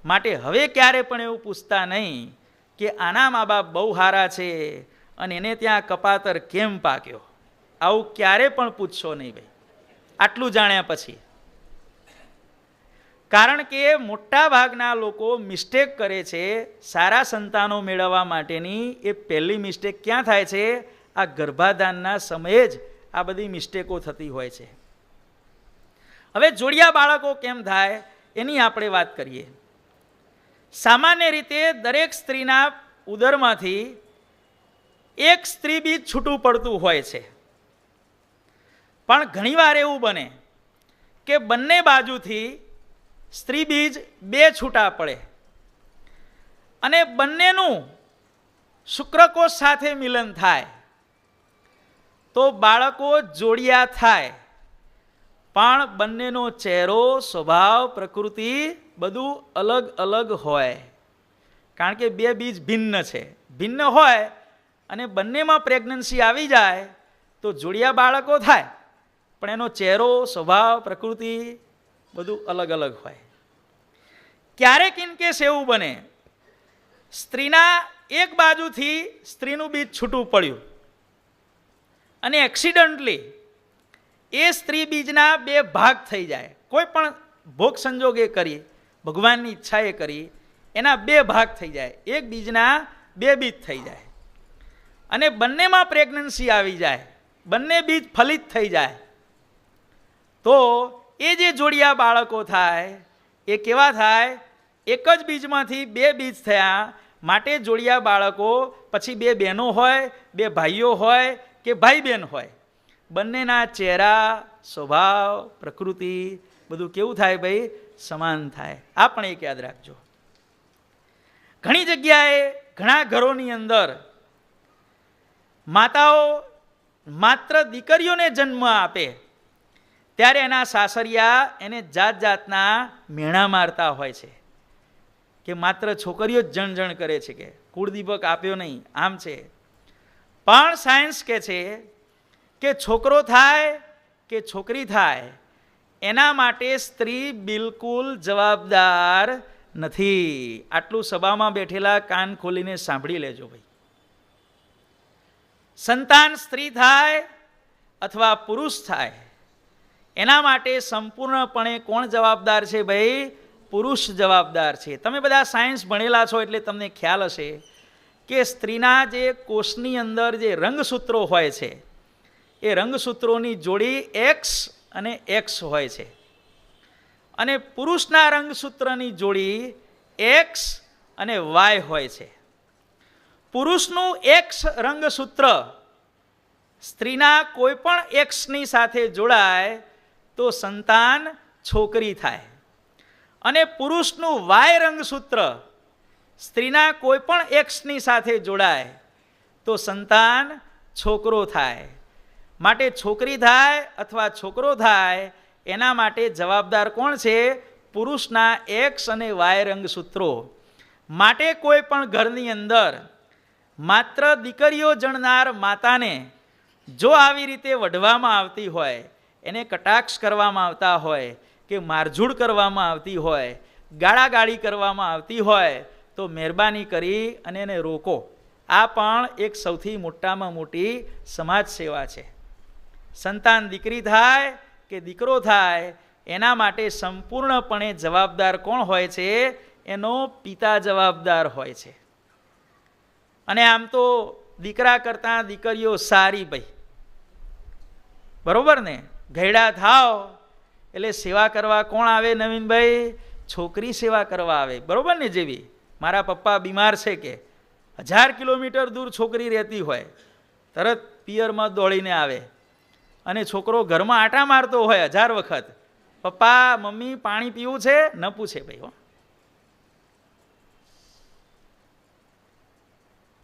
માટે હવે ક્યારે પણ એવું પૂછતા નહીં કે આના મા બાપ બહુ સારા છે અને એને ત્યાં કપાતર કેમ પાક્યો. આવું ક્યારે પણ પૂછશો નહીં ભાઈ, આટલું જાણ્યા પછી. કારણ કે મોટા ભાગના લોકો મિસ્ટેક કરે છે સારા સંતાનો મેળવવા માટેની. એ પહેલી મિસ્ટેક ક્યાં થાય છે? આ ગર્ભાધાનના સમયે જ આ બધી મિસ્ટેકો થતી હોય છે. હવે જોડિયા બાળકો કેમ થાય એની આપણે વાત કરીએ. સામાન્ય રીતે દરેક સ્ત્રીના ઉદરમાંથી એક સ્ત્રી બીજ છૂટું પડતું હોય છે. પણ ઘણીવાર એવું બને કે બંને બાજુથી સ્ત્રી બીજ બે છૂટા પડે અને બંનેનું શુક્રકોષ સાથે મિલન થાય તો બાળકો જોડિયા થાય. પણ બંનેનો ચહેરો, સ્વભાવ, પ્રકૃતિ બધું અલગ અલગ હોય. કારણ કે બે બીજ ભિન્ન છે. ભિન્ન હોય અને બંનેમાં પ્રેગ્નન્સી આવી જાય તો જોડિયા બાળકો થાય, પણ એનો ચહેરો, સ્વભાવ, પ્રકૃતિ બધું અલગ અલગ હોય. ક્યારેક ઇન કેસ એવું બને સ્ત્રીના એક બાજુથી સ્ત્રીનું બીજ છૂટું પડ્યું અને એક્સિડન્ટલી એ સ્ત્રી બીજના બે ભાગ થઈ જાય. કોઈ પણ ભોગ સંજોગે કરી, ભગવાનની ઈચ્છાએ કરી, એના બે ભાગ થઈ જાય. એક બીજના બે બીજ થઈ જાય અને બંનેમાં પ્રેગ્નન્સી આવી જાય, બંને બીજ ફલિત થઈ જાય તો એ જે જોડિયા બાળકો થાય એ કેવા થાય? એક જ બીજમાંથી બે બીજ થયા. માટે જોડિયા બાળકો પછી બે બહેનો હોય, બે ભાઈઓ હોય કે ભાઈ બહેન હોય, બંનેના ચહેરા, સ્વભાવ, પ્રકૃતિ બધું કેવું થાય ભાઈ? સમાન થાય. આ પણ એક યાદ રાખજો. ઘણી જગ્યાએ ઘણા ઘરોની અંદર માતાઓ માત્ર દીકરીઓને જન્મ આપે ત્યારે એના સાસરિયા એને જાત જાતના મેણા મારતા હોય છે કે માત્ર છોકરીઓ જ જણ કરે છે, કે કુળદીપક આપ્યો નહીં, આમ છે. પણ સાયન્સ કહે છે કે છોકરો થાય કે છોકરી થાય એના માટે સ્ત્રી બિલકુલ જવાબદાર નથી. આટલું સભામાં બેઠેલા કાન ખોલીને સાંભળી લેજો ભાઈ. સંતાન સ્ત્રી થાય અથવા પુરુષ થાય એના માટે સંપૂર્ણપણે કોણ જવાબદાર છે ભાઈ? પુરુષ જવાબદાર છે. તમે બધા સાયન્સ ભણેલા છો એટલે તમને ખ્યાલ હશે કે સ્ત્રીના જે કોષની અંદર જે રંગસૂત્રો હોય છે એ રંગસૂત્રોની જોડી એક્સ અને એક્સ હોય છે અને પુરુષના રંગસૂત્રની જોડી એક્સ અને વાય હોય છે. પુરુષનું એક્સ રંગસૂત્ર સ્ત્રીના કોઈ પણ એક્સની સાથે જોડાય તો સંતાન છોકરી થાય અને પુરુષનું વાય રંગસૂત્ર સ્ત્રીના કોઈ પણ એક્સની સાથે જોડાય તો સંતાન છોકરો થાય. માટે છોકરી થાય અથવા છોકરો થાય એના માટે જવાબદાર કોણ છે? પુરુષના એક્સ અને વાય રંગસૂત્રો. માટે કોઈ પણ ઘરની અંદર માત્ર દીકરીઓ જણનાર માતાને જો આવી રીતે વઢવામાં આવતી હોય, એને કટાક્ષ કરવામાં આવતા હોય કે મારઝૂડ કરવામાં આવતી હોય, ગાળાગાળી કરવામાં આવતી હોય તો મહેરબાની કરી અને એને રોકો. આ પણ એક સૌથી મોટામાં મોટી સમાજ સેવા છે. સંતાન દીકરી થાય કે દીકરો થાય એના માટે સંપૂર્ણપણે જવાબદાર કોણ હોય છે? એનો પિતા જવાબદાર હોય છે. અને આમ તો દીકરા કરતાં દીકરીઓ સારી ભાઈ, બરોબર ને? ઘરડા થાવ એટલે સેવા કરવા કોણ આવે નવીનભાઈ? છોકરી સેવા કરવા આવે, બરોબર ને? જેવી મારા પપ્પા બીમાર છે કે 1000 કિલોમીટર દૂર છોકરી રહેતી હોય, તરત પિયરમાં દોડીને આવે અને છોકરો ઘરમાં આટા મારતો હોય 1000 વખત, પપ્પા મમ્મી પાણી પીવું છે? ન પૂછે ભાઈ.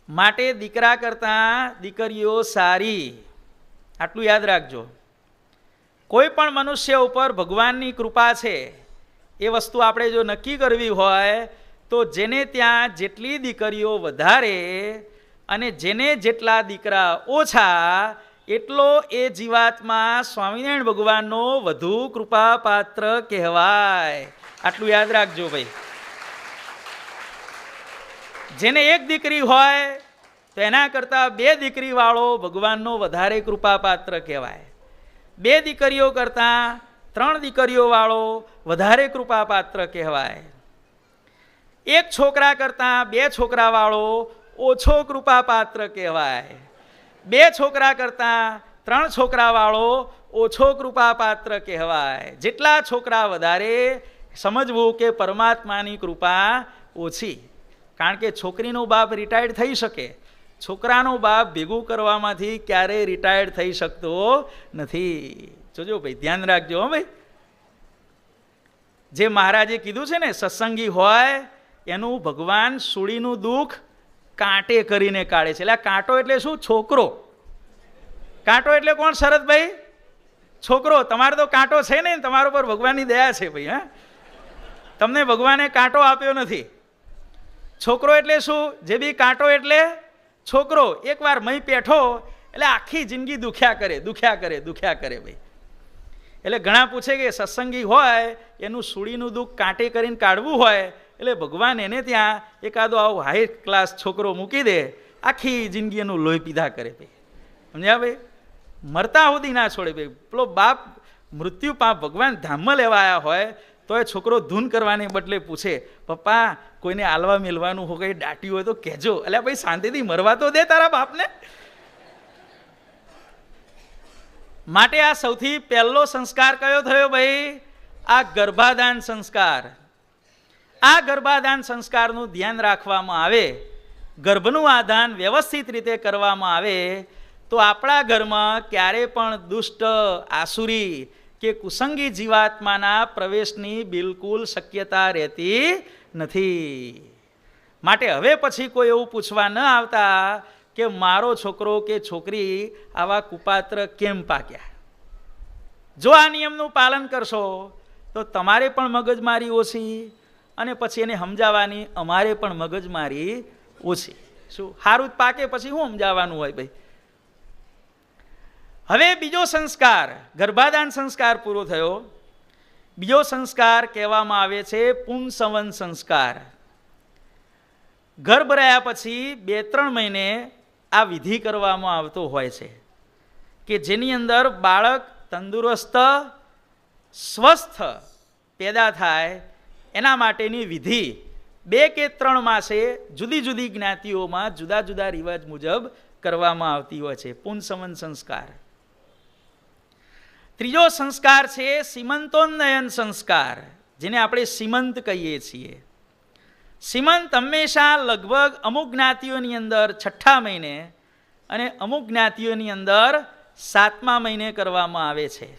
માટે દીકરા કરતાં દીકરીઓ સારી. આટલું યાદ રાખજો. કોઈ પણ મનુષ્ય ઉપર ભગવાનની કૃપા છે એ વસ્તુ આપણે જો નક્કી કરવી હોય તો જેને ત્યાં જેટલી દીકરીઓ વધારે અને જેને જેટલા દીકરા ઓછા એટલો એ જીવાત્મા સ્વામિનારાયણ ભગવાનનો વધુ કૃપાપાત્ર કહેવાય. આટલું યાદ રાખજો ભાઈ. જેને એક દીકરી હોય તો એના કરતાં 2 દીકરીવાળો ભગવાનનો વધારે કૃપાપાત્ર કહેવાય. 2 દીકરીઓ કરતાં 3 દીકરીઓવાળો વધારે કૃપાપાત્ર કહેવાય. 1 છોકરા કરતાં 2 છોકરાવાળો ઓછો કૃપાપાત્ર કહેવાય. 2 છોકરા કરતાં 3 છોકરાવાળો ઓછો કૃપાપાત્ર કહેવાય. જેટલા છોકરા વધારે સમજવું કે પરમાત્માની કૃપા ઓછી. કારણ કે છોકરીનો બાપ રિટાયર્ડ થઈ શકે, છોકરાનો બાપ ભેગું કરવામાંથી ક્યારેય રિટાયર્ડ થઈ શકતો નથી. જોજો ભાઈ, ધ્યાન રાખજો. હો ભાઈ, જે મહારાજે કીધું છે ને, સત્સંગી હોય એનું ભગવાન સૂળીનું દુઃખ કાંટે કરીને કાઢે છે. એટલે કાંટો એટલે શું? છોકરો. કાંટો એટલે કોણ શરદભાઈ? છોકરો. તમારે તો કાંટો છે ને, તમારા પર ભગવાનની દયા છે ભાઈ. હા, તમને ભગવાને કાંટો આપ્યો નથી. છોકરો એટલે શું? જે બી કાંટો એટલે છોકરો. એકવાર મહી પેઠો એટલે આખી જિંદગી દુખ્યા કરે ભાઈ. એટલે ઘણા પૂછે કે સત્સંગી હોય એનું સૂળીનું દુઃખ કાંટે કરીને કાઢવું હોય એટલે ભગવાન એને ત્યાં એકાદો આવો હાઈ ક્લાસ છોકરો મૂકી દે, આખી જિંદગી એનું લોહી પીધા કરે ભાઈ. સમજ્યા ભાઈ? મરતા સુધી ના છોડે ભાઈ. પેલો બાપ મૃત્યુ પાપ ભગવાન ધામમાં લેવા આવ્યા હોય તો એ છોકરો ધૂન કરવાને બદલે પૂછે, પપ્પા કોઈને આલવા મેલવાનું હોય, કંઈ દાટી હોય તો કહેજો. એટલે ભાઈ શાંતિથી મરવા તો દે તારા બાપને. માટે આ સૌથી પહેલો સંસ્કાર કયો થયો ભાઈ? આ ગર્ભાધાન સંસ્કાર. આ ગર્ભાધાન સંસ્કારનું ધ્યાન રાખવામાં આવે, ગર્ભનું આધાન વ્યવસ્થિત રીતે કરવામાં આવે તો આપણા ઘરમાં ક્યારે પણ દુષ્ટ, આસુરી કે કુસંગી જીવાત્માના પ્રવેશની બિલકુલ શક્યતા રહેતી નથી. માટે હવે પછી કોઈ એવું પૂછવા ન આવતા કે મારો છોકરો કે છોકરી આવા કુપાત્ર કેમ પાક્યા. જો આ નિયમનું પાલન કરશો તો તમારે પણ મગજમારી ઓછી અને પછી એને સમજાવવાની અમારે પણ મગજમારી ઓછી. શું સારું જ પાકે પછી શું સમજાવવાનું હોય ભાઈ. હવે બીજો સંસ્કાર, ગર્ભાધાન સંસ્કાર પૂરો થયો. બીજો સંસ્કાર કહેવામાં આવે છે પુંસવન સંસ્કાર. ગર્ભ રહ્યા પછી 2-3 મહિને આ વિધિ કરવામાં આવતો હોય છે કે જેની અંદર બાળક તંદુરસ્ત, સ્વસ્થ પેદા થાય એના માટેની વિધિ 2 કે 3 માસે જુદી જુદી જ્ઞાતિઓમાં જુદા જુદા રિવાજ મુજબ કરવામાં આવતી હોય છે. પુંસવન સંસ્કાર. ત્રીજો સંસ્કાર છે સીમંતોન્નયન સંસ્કાર, જેને આપણે સીમંત કહીએ છીએ. સીમંત હંમેશા લગભગ અમુક જ્ઞાતિઓની અંદર 6ઠા મહિને અને અમુક જ્ઞાતિઓની અંદર 7મા મહિને કરવામાં આવે છે.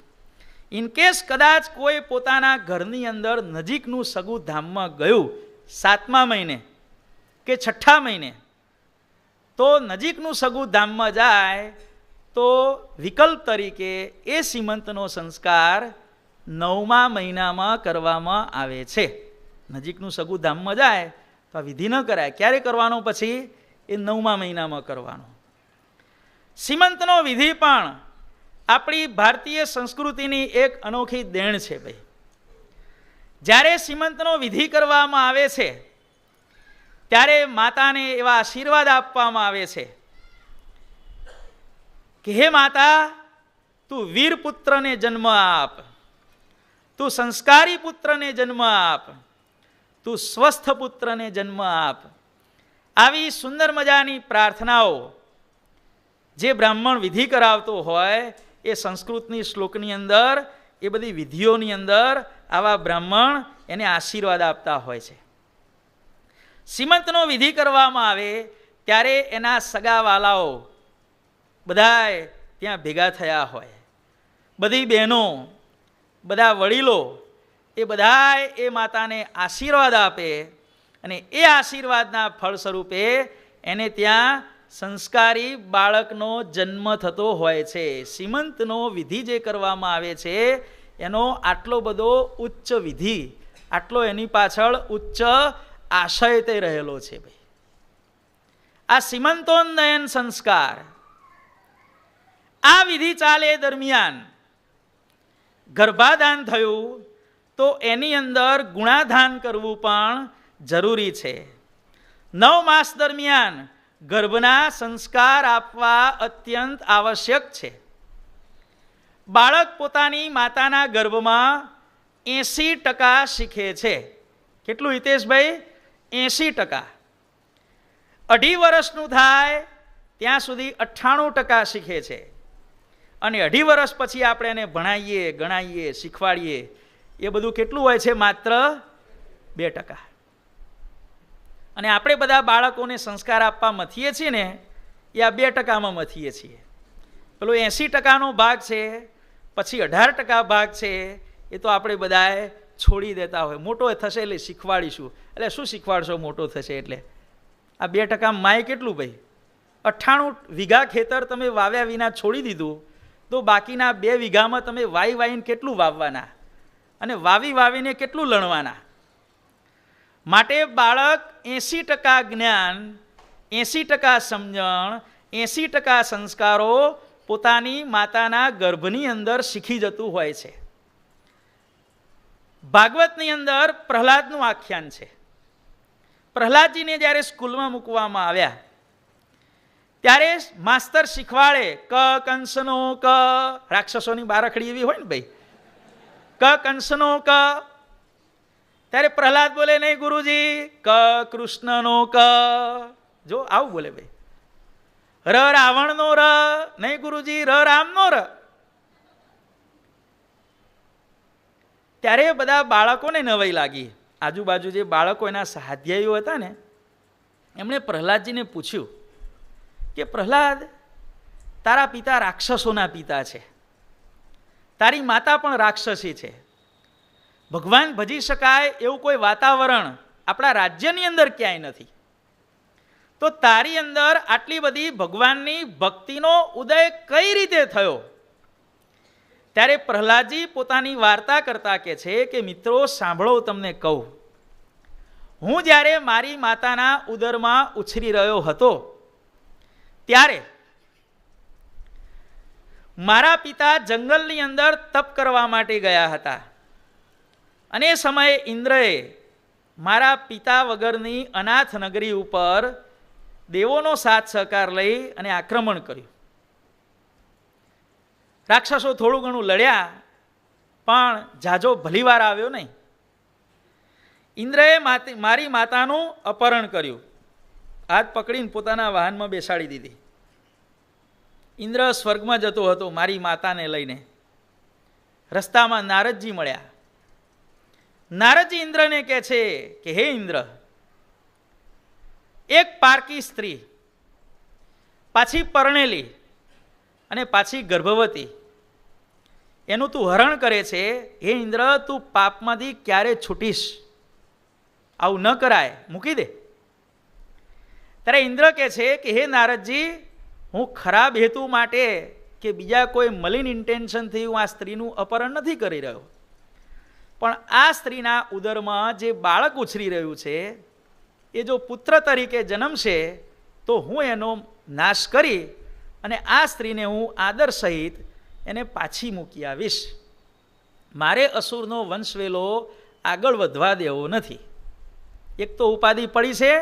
ઇનકેસ કદાચ કોઈ પોતાના ઘરની અંદર નજીકનું સગું ધામમાં ગયું 7મા મહિને કે 6ઠા મહિને, તો નજીકનું સગું ધામમાં જાય તો વિકલ્પ તરીકે એ સીમંતનો સંસ્કાર 9મા મહિનામાં કરવામાં આવે છે. નજીકનું સગું ધામમાં જાય તો આ વિધિ ન કરાય. ક્યારે કરવાનો? પછી એ 9મા મહિનામાં કરવાનો. સીમંતનો વિધિ પણ આપણી ભારતીય સંસ્કૃતિની એક અનોખી દેણ છે ભાઈ. જ્યારે સીમંતનો વિધિ કરવામાં આવે છે ત્યારે માતાને એવા આશીર્વાદ આપવામાં આવે છે કે હે માતા, તું વીર પુત્રને જન્મ આપ, તું સંસ્કારી પુત્રને જન્મ આપ, તું સ્વસ્થ પુત્રને જન્મ આપ. આવી સુંદર મજાની પ્રાર્થનાઓ જે બ્રાહ્મણ વિધિ કરાવતો હોય એ સંસ્કૃતની શ્લોકની અંદર, એ બધી વિધિઓની અંદર આવા બ્રાહ્મણ એને આશીર્વાદ આપતા હોય છે. સીમંતનો વિધિ કરવામાં આવે ત્યારે એના સગાવાલાઓ બધાય ત્યાં ભેગા થયા હોય. બધી બહેનો, બધા વડીલો, એ બધાય એ માતાને આશીર્વાદ આપે અને એ આશીર્વાદના ફળ સ્વરૂપે એને ત્યાં સંસ્કારી બાળકનો જન્મ થતો હોય છે. સીમંતનો વિધિ જે કરવામાં આવે છે એનો આટલો બધો ઉચ્ચ વિધિ, આટલો એની પાછળ ઉચ્ચ આશય તે રહેલો છે ભાઈ. આ સીમંતોન્નયન સંસ્કાર, આ વિધિ ચાલે દરમિયાન ગર્ભાધાન થયું તો એની અંદર ગુણાધાન કરવું પણ જરૂરી છે. 9 માસ દરમિયાન ગર્ભના સંસ્કાર આપવા અત્યંત આવશ્યક છે. બાળક પોતાની માતાના ગર્ભમાં 80% શીખે છે. કેટલું હિતેશભાઈ? 80%. 2.5 વર્ષનું થાય ત્યાં સુધી 98% શીખે છે. અને 2.5 વર્ષ પછી આપણે એને ભણાવીએ, ગણાવીએ, શીખવાડીએ, એ બધું કેટલું હોય છે? માત્ર 2%. અને આપણે બધા બાળકોને સંસ્કાર આપવા મથીએ છીએ ને, એ આ 2%માં મથીએ છીએ. પેલો 80%નો ભાગ છે, પછી 18% ભાગ છે, એ તો આપણે બધાએ છોડી દેતા હોય. મોટો થશે એટલે શીખવાડીશું. એટલે શું શીખવાડશો મોટો થશે એટલે? આ 2% માય કેટલું ભાઈ? 98 વીઘા ખેતર તમે વાવ્યા વિના છોડી દીધું, તો બાકીના 2 વીઘામાં તમે વાવીને કેટલું વાવવાના, અને વાવીને કેટલું લણવાના? માટે બાળક 80% જ્ઞાન, 80% સમજણ, 80% સંસ્કારો પોતાની માતાના ગર્ભની અંદર શીખી જતું હોય છે. ભાગવતની અંદર પ્રહલાદનું આખ્યાન છે. પ્રહલાદજીને જ્યારે સ્કૂલમાં મૂકવામાં આવ્યા ત્યારે માસ્તર શીખવાડે ક કંસનો ક, રાક્ષસોની બારખડી એવી હોય ને ભાઈ, ક કંસનો ક. ત્યારે પ્રહલાદ બોલે, નહીં ગુરુજી, ક કૃષ્ણનો ક. જો આવું બોલે ભાઈ. ર રાવણનો ર, નહીં ગુરુજી, ર રામનો ર. ત્યારે બધા બાળકોને નવાઈ લાગી. આજુબાજુ જે બાળકો એના સ્વાધ્યાયીઓ હતા ને, એમણે પ્રહલાદજીને પૂછ્યું કે પ્રહલાદ, તારા પિતા રાક્ષસોના પિતા છે, તારી માતા પણ રાક્ષસી છે, ભગવાન ભજી શકાય એવું કોઈ વાતાવરણ આપણા રાજ્યની અંદર ક્યાંય નથી, તો તારી અંદર આટલી બધી ભગવાનની ભક્તિનો ઉદય કઈ રીતે થયો? ત્યારે પ્રહલાદજી પોતાની વાર્તા કરતા કહે છે કે મિત્રો સાંભળો, તમને કહું, હું જ્યારે મારી માતાના ઉદરમાં ઉછરી રહ્યો હતો ત્યારે મારા પિતા જંગલની અંદર તપ કરવા માટે ગયા હતા, અને એ સમયે ઇન્દ્રએ મારા પિતા વગરની અનાથ નગરી ઉપર દેવોનો સાથ સહકાર લઈ અને આક્રમણ કર્યું. રાક્ષસો થોડું ઘણું લડ્યા, પણ જાજો ભલીવાર આવ્યો નહીં. ઇન્દ્રએ મારી માતાનું અપહરણ કર્યું, હાથ પકડીને પોતાના વાહનમાં બેસાડી દીધી. ઇન્દ્ર સ્વર્ગમાં જતો હતો મારી માતાને લઈને. રસ્તામાં નારદજી મળ્યા. નારદજી ઇન્દ્રને કહે છે કે હે ઇન્દ્ર, એક પારકી સ્ત્રી, પાછી પરણેલી અને પાછી ગર્ભવતી, એનું તું હરણ કરે છે. હે ઇન્દ્ર, તું પાપમાંથી ક્યારે છૂટીશ? આવું ન કરાય, મૂકી દે. ત્યારે ઇન્દ્ર કહે છે કે હે નારદજી, હું ખરાબ હેતુ માટે કે બીજા કોઈ મલિન ઇન્ટેન્શનથી હું આ સ્ત્રીનું અપહરણ નથી કરી રહ્યો, પણ આ સ્ત્રીના ઉદરમાં જે બાળક ઉછરી રહ્યું છે એ જો પુત્ર તરીકે જન્મશે તો હું એનો નાશ કરી અને આ સ્ત્રીને હું આદર સહિત એને પાછી મૂકી આવીશ. મારે અસુરનો વંશવેલો આગળ વધવા દેવો નથી. એક તો ઉપાધિ પડી છે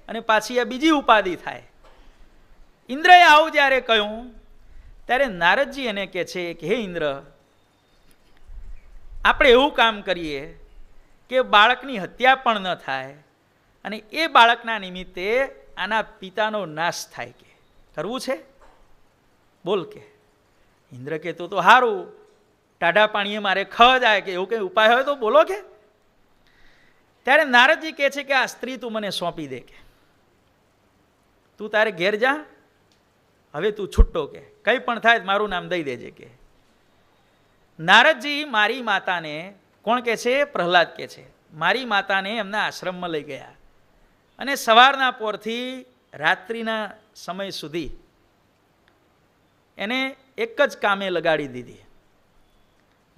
અને પાછી આ બીજી ઉપાધિ થાય. ઇન્દ્રએ આવું જ્યારે કહ્યું ત્યારે નારદજી એને કહે છે કે હે ઇન્દ્ર, આપણે એવું કામ કરીએ કે બાળકની હત્યા પણ ન થાય અને એ બાળકના નિમિત્તે આના પિતાનો નાશ થાય. કે કરવું છે? બોલ. કે ઇન્દ્ર કે તો સારું, ટાઢા પાણીએ મારે ખ જાય, કે એવું કંઈ ઉપાય હોય તો બોલો. કે ત્યારે નારદજી કહે છે કે આ સ્ત્રી તું મને સોંપી દે, કે તું તારે ઘેર જા, હવે તું છૂટો, કે કંઈ પણ થાય મારું નામ દઈ દેજે. કે નારદજી મારી માતાને, કોણ કહે છે? પ્રહલાદ કહે છે, મારી માતાને એમના આશ્રમમાં લઈ ગયા અને સવારના પોરથી રાત્રિના સમય સુધી એને એક જ કામે લગાડી દીધી.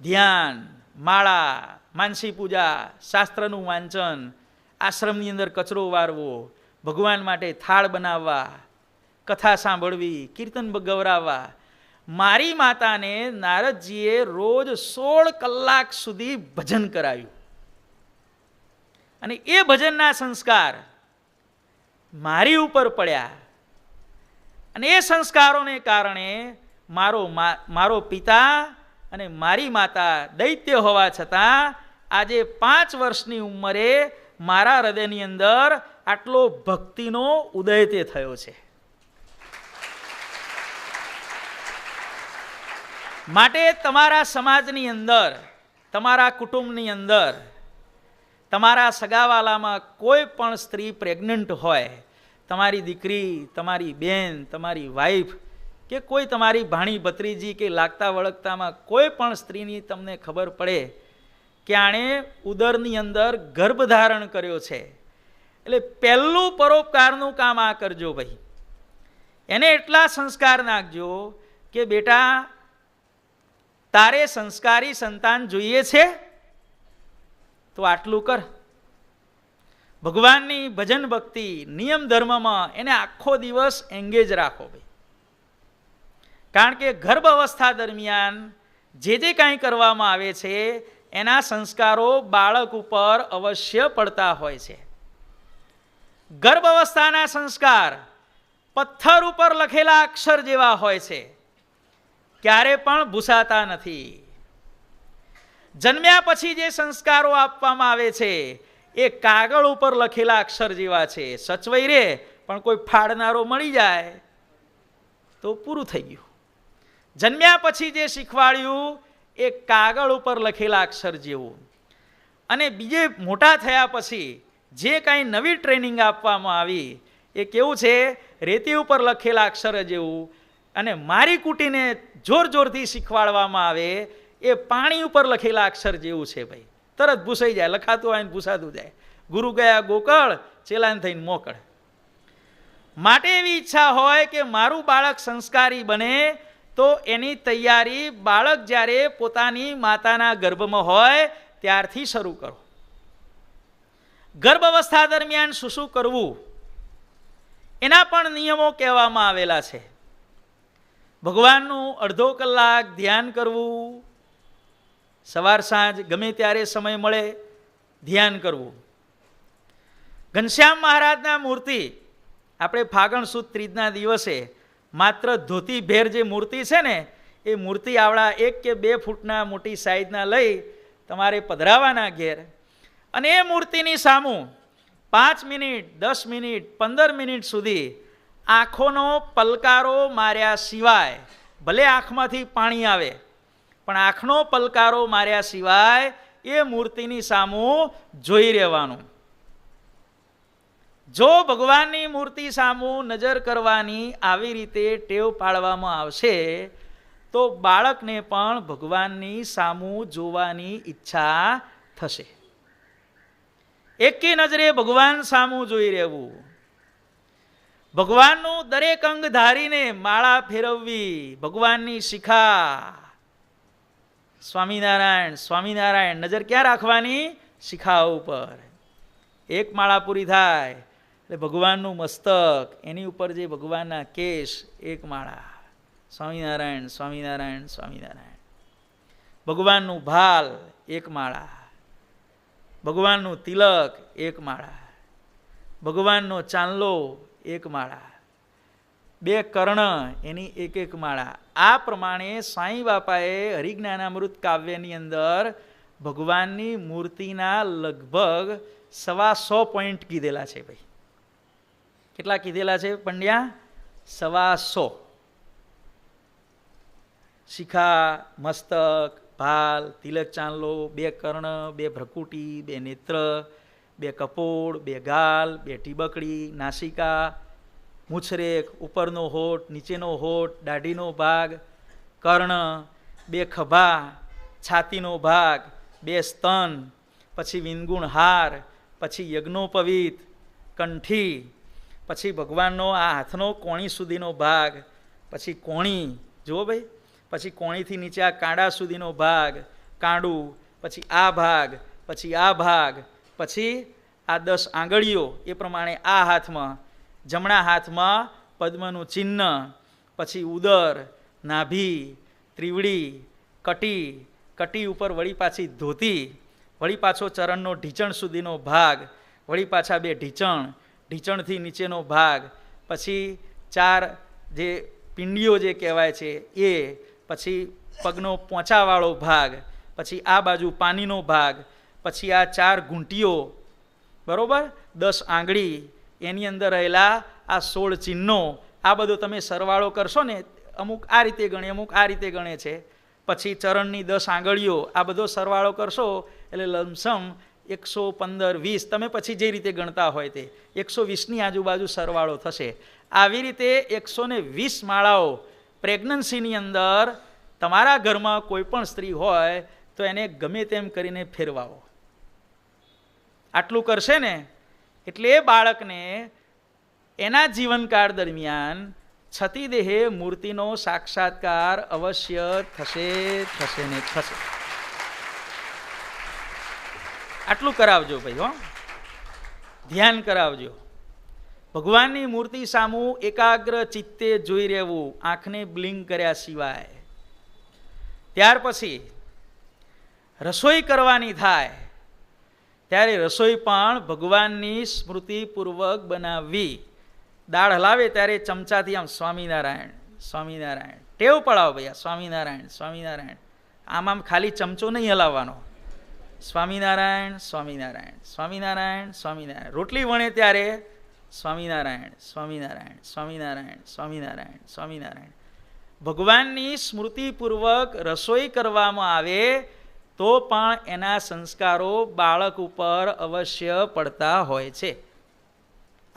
ધ્યાન, માળા, માનસી પૂજા, શાસ્ત્રનું વાંચન, આશ્રમની અંદર કચરો વારવો, ભગવાન માટે થાળ બનાવવા, કથા સાંભળવી, કીર્તન ગવરાવવા, મારી માતાને નારદજીએ રોજ 16 કલાક સુધી ભજન કરાવ્યું, અને એ ભજનના સંસ્કાર મારી ઉપર પડ્યા, અને એ સંસ્કારોને કારણે મારો પિતા અને મારી માતા દૈત્ય હોવા છતાં આજે 5 વર્ષની ઉંમરે મારા હૃદયની અંદર આટલો ભક્તિનો ઉદય તે થયો છે. માટે તમારા સમાજની અંદર, તમારા કુટુંબની અંદર, તમારા સગાવાલામાં કોઈ પણ સ્ત્રી પ્રેગ્નન્ટ હોય, તમારી દીકરી, તમારી બેન, તમારી વાઈફ, કે કોઈ તમારી ભાણી ભત્રીજી કે લાગતા વળગતામાં કોઈ પણ સ્ત્રીની તમને ખબર પડે કે આણે ઉદરની અંદર ગર્ભ ધારણ કર્યો છે, એટલે પહેલું પરોપકારનું કામ આ કરજો ભાઈ. એને એટલા સંસ્કાર નાખજો કે બેટા તારે સંસ્કારી સંતાન જોઈએ છે તો આટલું કર. ભગવાનની ભજન ભક્તિ, નિયમ ધર્મમાં એને આખો દિવસ એંગેજ રાખો ભાઈ. કારણ કે ગર્ભ અવસ્થા દરમિયાન જે કાંઈ કરવામાં આવે છે એના સંસ્કારો બાળક ઉપર અવશ્ય પડતા હોય છે. ગર્ભ અવસ્થાના સંસ્કાર પથ્થર ઉપર લખેલા અક્ષર જેવા હોય છે, ક્યારે પણ ભૂસાતા નથી. જન્મ્યા પછી જે સંસ્કારો આપવામાં આવે છે એ કાગળ ઉપર લખેલા અક્ષર જેવા છે, સચવાઈ રહે, પણ કોઈ ફાડનારો મળી જાય તો પૂરું થઈ ગયું. જન્મ્યા પછી જે શીખવાડ્યું એ કાગળ ઉપર લખેલા અક્ષર જેવું, અને બીજે મોટા થયા પછી જે કાંઈ નવી ટ્રેનિંગ આપવામાં આવી એ કેવું છે, રેતી ઉપર લખેલા અક્ષર જેવું, અને મારી કૂટીને જોર જોરથી શીખવાડવામાં આવે એ પાણી ઉપર લખેલા અક્ષર જેવું છે ભાઈ. તરત ભૂસાઈ જાય, લખાતું હોય ને ભૂસાતું જાય. ગુરુ ગયા ગોકળ, ચેલાન થઈને મોકળ. માટે એવી ઈચ્છા હોય કે મારું બાળક સંસ્કારી બને, તો એની તૈયારી બાળક જ્યારે પોતાની માતાના ગર્ભમાં હોય ત્યારથી શરૂ કરો. ગર્ભ અવસ્થા દરમિયાન શું કરવું એના પણ નિયમો કહેવામાં આવેલા છે. ભગવાનનું અડધો કલાક ધ્યાન કરવું, સવાર સાંજ ગમે ત્યારે સમય મળે ધ્યાન કરવું. ઘનશ્યામ મહારાજના મૂર્તિ આપણે ફાગણ સુદ ત્રીજના દિવસે માત્ર ધોતી ભેર જે મૂર્તિ છે ને, એ મૂર્તિ આવડા 1 કે 2 ફૂટના મોટી સાઈઝના લઈ તમારે પધરાવાના ઘેર, અને એ મૂર્તિની સામું 5 મિનિટ, 10 મિનિટ, 15 મિનિટ સુધી આંખોનો પલકારો માર્યા સિવાય, ભલે આંખમાંથી પાણી આવે પણ આંખનો પલકારો માર્યા સિવાય એ મૂર્તિની સામું જોઈ રહેવાનું. જો ભગવાનની મૂર્તિ સામું નજર કરવાની આવી રીતે ટેવ પાડવામાં આવશે તો બાળકને પણ ભગવાનની સામું જોવાની ઈચ્છા થશે. એકી નજરે ભગવાન સામું જોઈ રહેવું, ભગવાનનું દરેક અંગ ધારીને માળા ફેરવવી, ભગવાનની શિખા, સ્વામિનારાયણ સ્વામિનારાયણ, નજર ક્યાં રાખવાની? શિખા ઉપર. એક માળા પૂરી થાય એટલે ભગવાનનું મસ્તક, એની ઉપર જે ભગવાનના કેશ, એક માળા, સ્વામિનારાયણ સ્વામિનારાયણ સ્વામિનારાયણ. ભગવાનનું ભાલ, એક માળા. ભગવાનનું તિલક, એક માળા. ભગવાનનો ચાંદલો, એક માળા. 2 કર્ણ, એની એક માળા. આ પ્રમાણે સાંઈ બાપાએ હરિજ્ઞાનામૃત કાવ્યની અંદર ભગવાનની મૂર્તિના લગભગ 125 પોઈન્ટ કીધેલા છે ભાઈ. કેટલા કીધેલા છે પંડ્યા? 125. શિખા, મસ્તક, ભાલ, તિલક, ચાંદલો, 2 કર્ણ, 2 ભ્રકુટી, 2 નેત્ર, 2 કપોળ, 2 ગાલ, 2 ટીબકડી, નાસિકા, મૂછરેખ, ઉપરનો હોઠ, નીચેનો હોઠ, દાઢીનો ભાગ, કર્ણ, 2 ખભા, છાતીનો ભાગ, 2 સ્તન, પછી વિનગુણ હાર, પછી યજ્ઞોપવીત, કંઠી, પછી ભગવાનનો આ હાથનો કોણી સુધીનો ભાગ, પછી કોણી, જુઓ ભાઈ, પછી કોણીથી નીચે આ કાંડા સુધીનો ભાગ, કાંડું, પછી આ ભાગ, પછી આ ભાગ, પછી આ 10 આંગળીઓ, એ પ્રમાણે આ હાથમાં, જમણા હાથમાં પદ્મનું ચિહ્ન, પછી ઉદર, નાભી, ત્રિવડી, કટી, કટી ઉપર વળી પાછી ધોતી, વળી પાછો ચરણનો ઢીંચણ સુધીનો ભાગ, વળી પાછા 2 ઢીંચણ, ઢીંચણથી નીચેનો ભાગ, પછી 4 જે પિંડીઓ જે કહેવાય છે એ, પછી પગનો પોંચાવાળો ભાગ, પછી આ બાજુ પાનીનો ભાગ, પછી આ 4 ઘૂંટીઓ, બરાબર, 10 આંગળી, એની અંદર રહેલા આ 16 ચિહ્નો, આ બધો તમે સરવાળો કરશો ને, અમુક આ રીતે ગણે, અમુક આ રીતે ગણે છે, પછી ચરણની 10 આંગળીઓ, આ બધો સરવાળો કરશો એટલે લમસમ 115, 20, તમે પછી જે રીતે ગણતા હોય તે 120ની આજુબાજુ સરવાળો થશે. આવી રીતે 120 માળાઓ પ્રેગ્નન્સીની અંદર તમારા ઘરમાં કોઈ પણ સ્ત્રી હોય તો એને ગમે તેમ કરીને ફેરવાવો. આટલું કરશે ને એટલે એ બાળકને એના જીવનકાળ દરમિયાન છતી દેહે મૂર્તિનો સાક્ષાત્કાર અવશ્ય થશે ને થશે. આટલું કરાવજો ભાઈ, હો, ધ્યાન કરાવજો. ભગવાનની મૂર્તિ સામું એકાગ્ર ચિત્તે જોઈ રહેવું, આંખને બ્લિંક કર્યા સિવાય. ત્યાર પછી રસોઈ કરવાની થાય ત્યારે રસોઈ પણ ભગવાનની સ્મૃતિપૂર્વક બનાવવી. દાળ હલાવે ત્યારે ચમચાથી આમ સ્વામિનારાયણ સ્વામિનારાયણ ટેવ પડાવો ભાઈ, સ્વામિનારાયણ સ્વામિનારાયણ. આમ ખાલી ચમચો નહીં હલાવવાનો, સ્વામિનારાયણ સ્વામિનારાયણ સ્વામિનારાયણ સ્વામિનારાયણ. રોટલી વણે ત્યારે સ્વામિનારાયણ સ્વામિનારાયણ સ્વામિનારાયણ સ્વામિનારાયણ સ્વામિનારાયણ. ભગવાનની સ્મૃતિપૂર્વક રસોઈ કરવામાં આવે તો પણ એના સંસ્કારો બાળક ઉપર અવશ્ય પડતા હોય છે.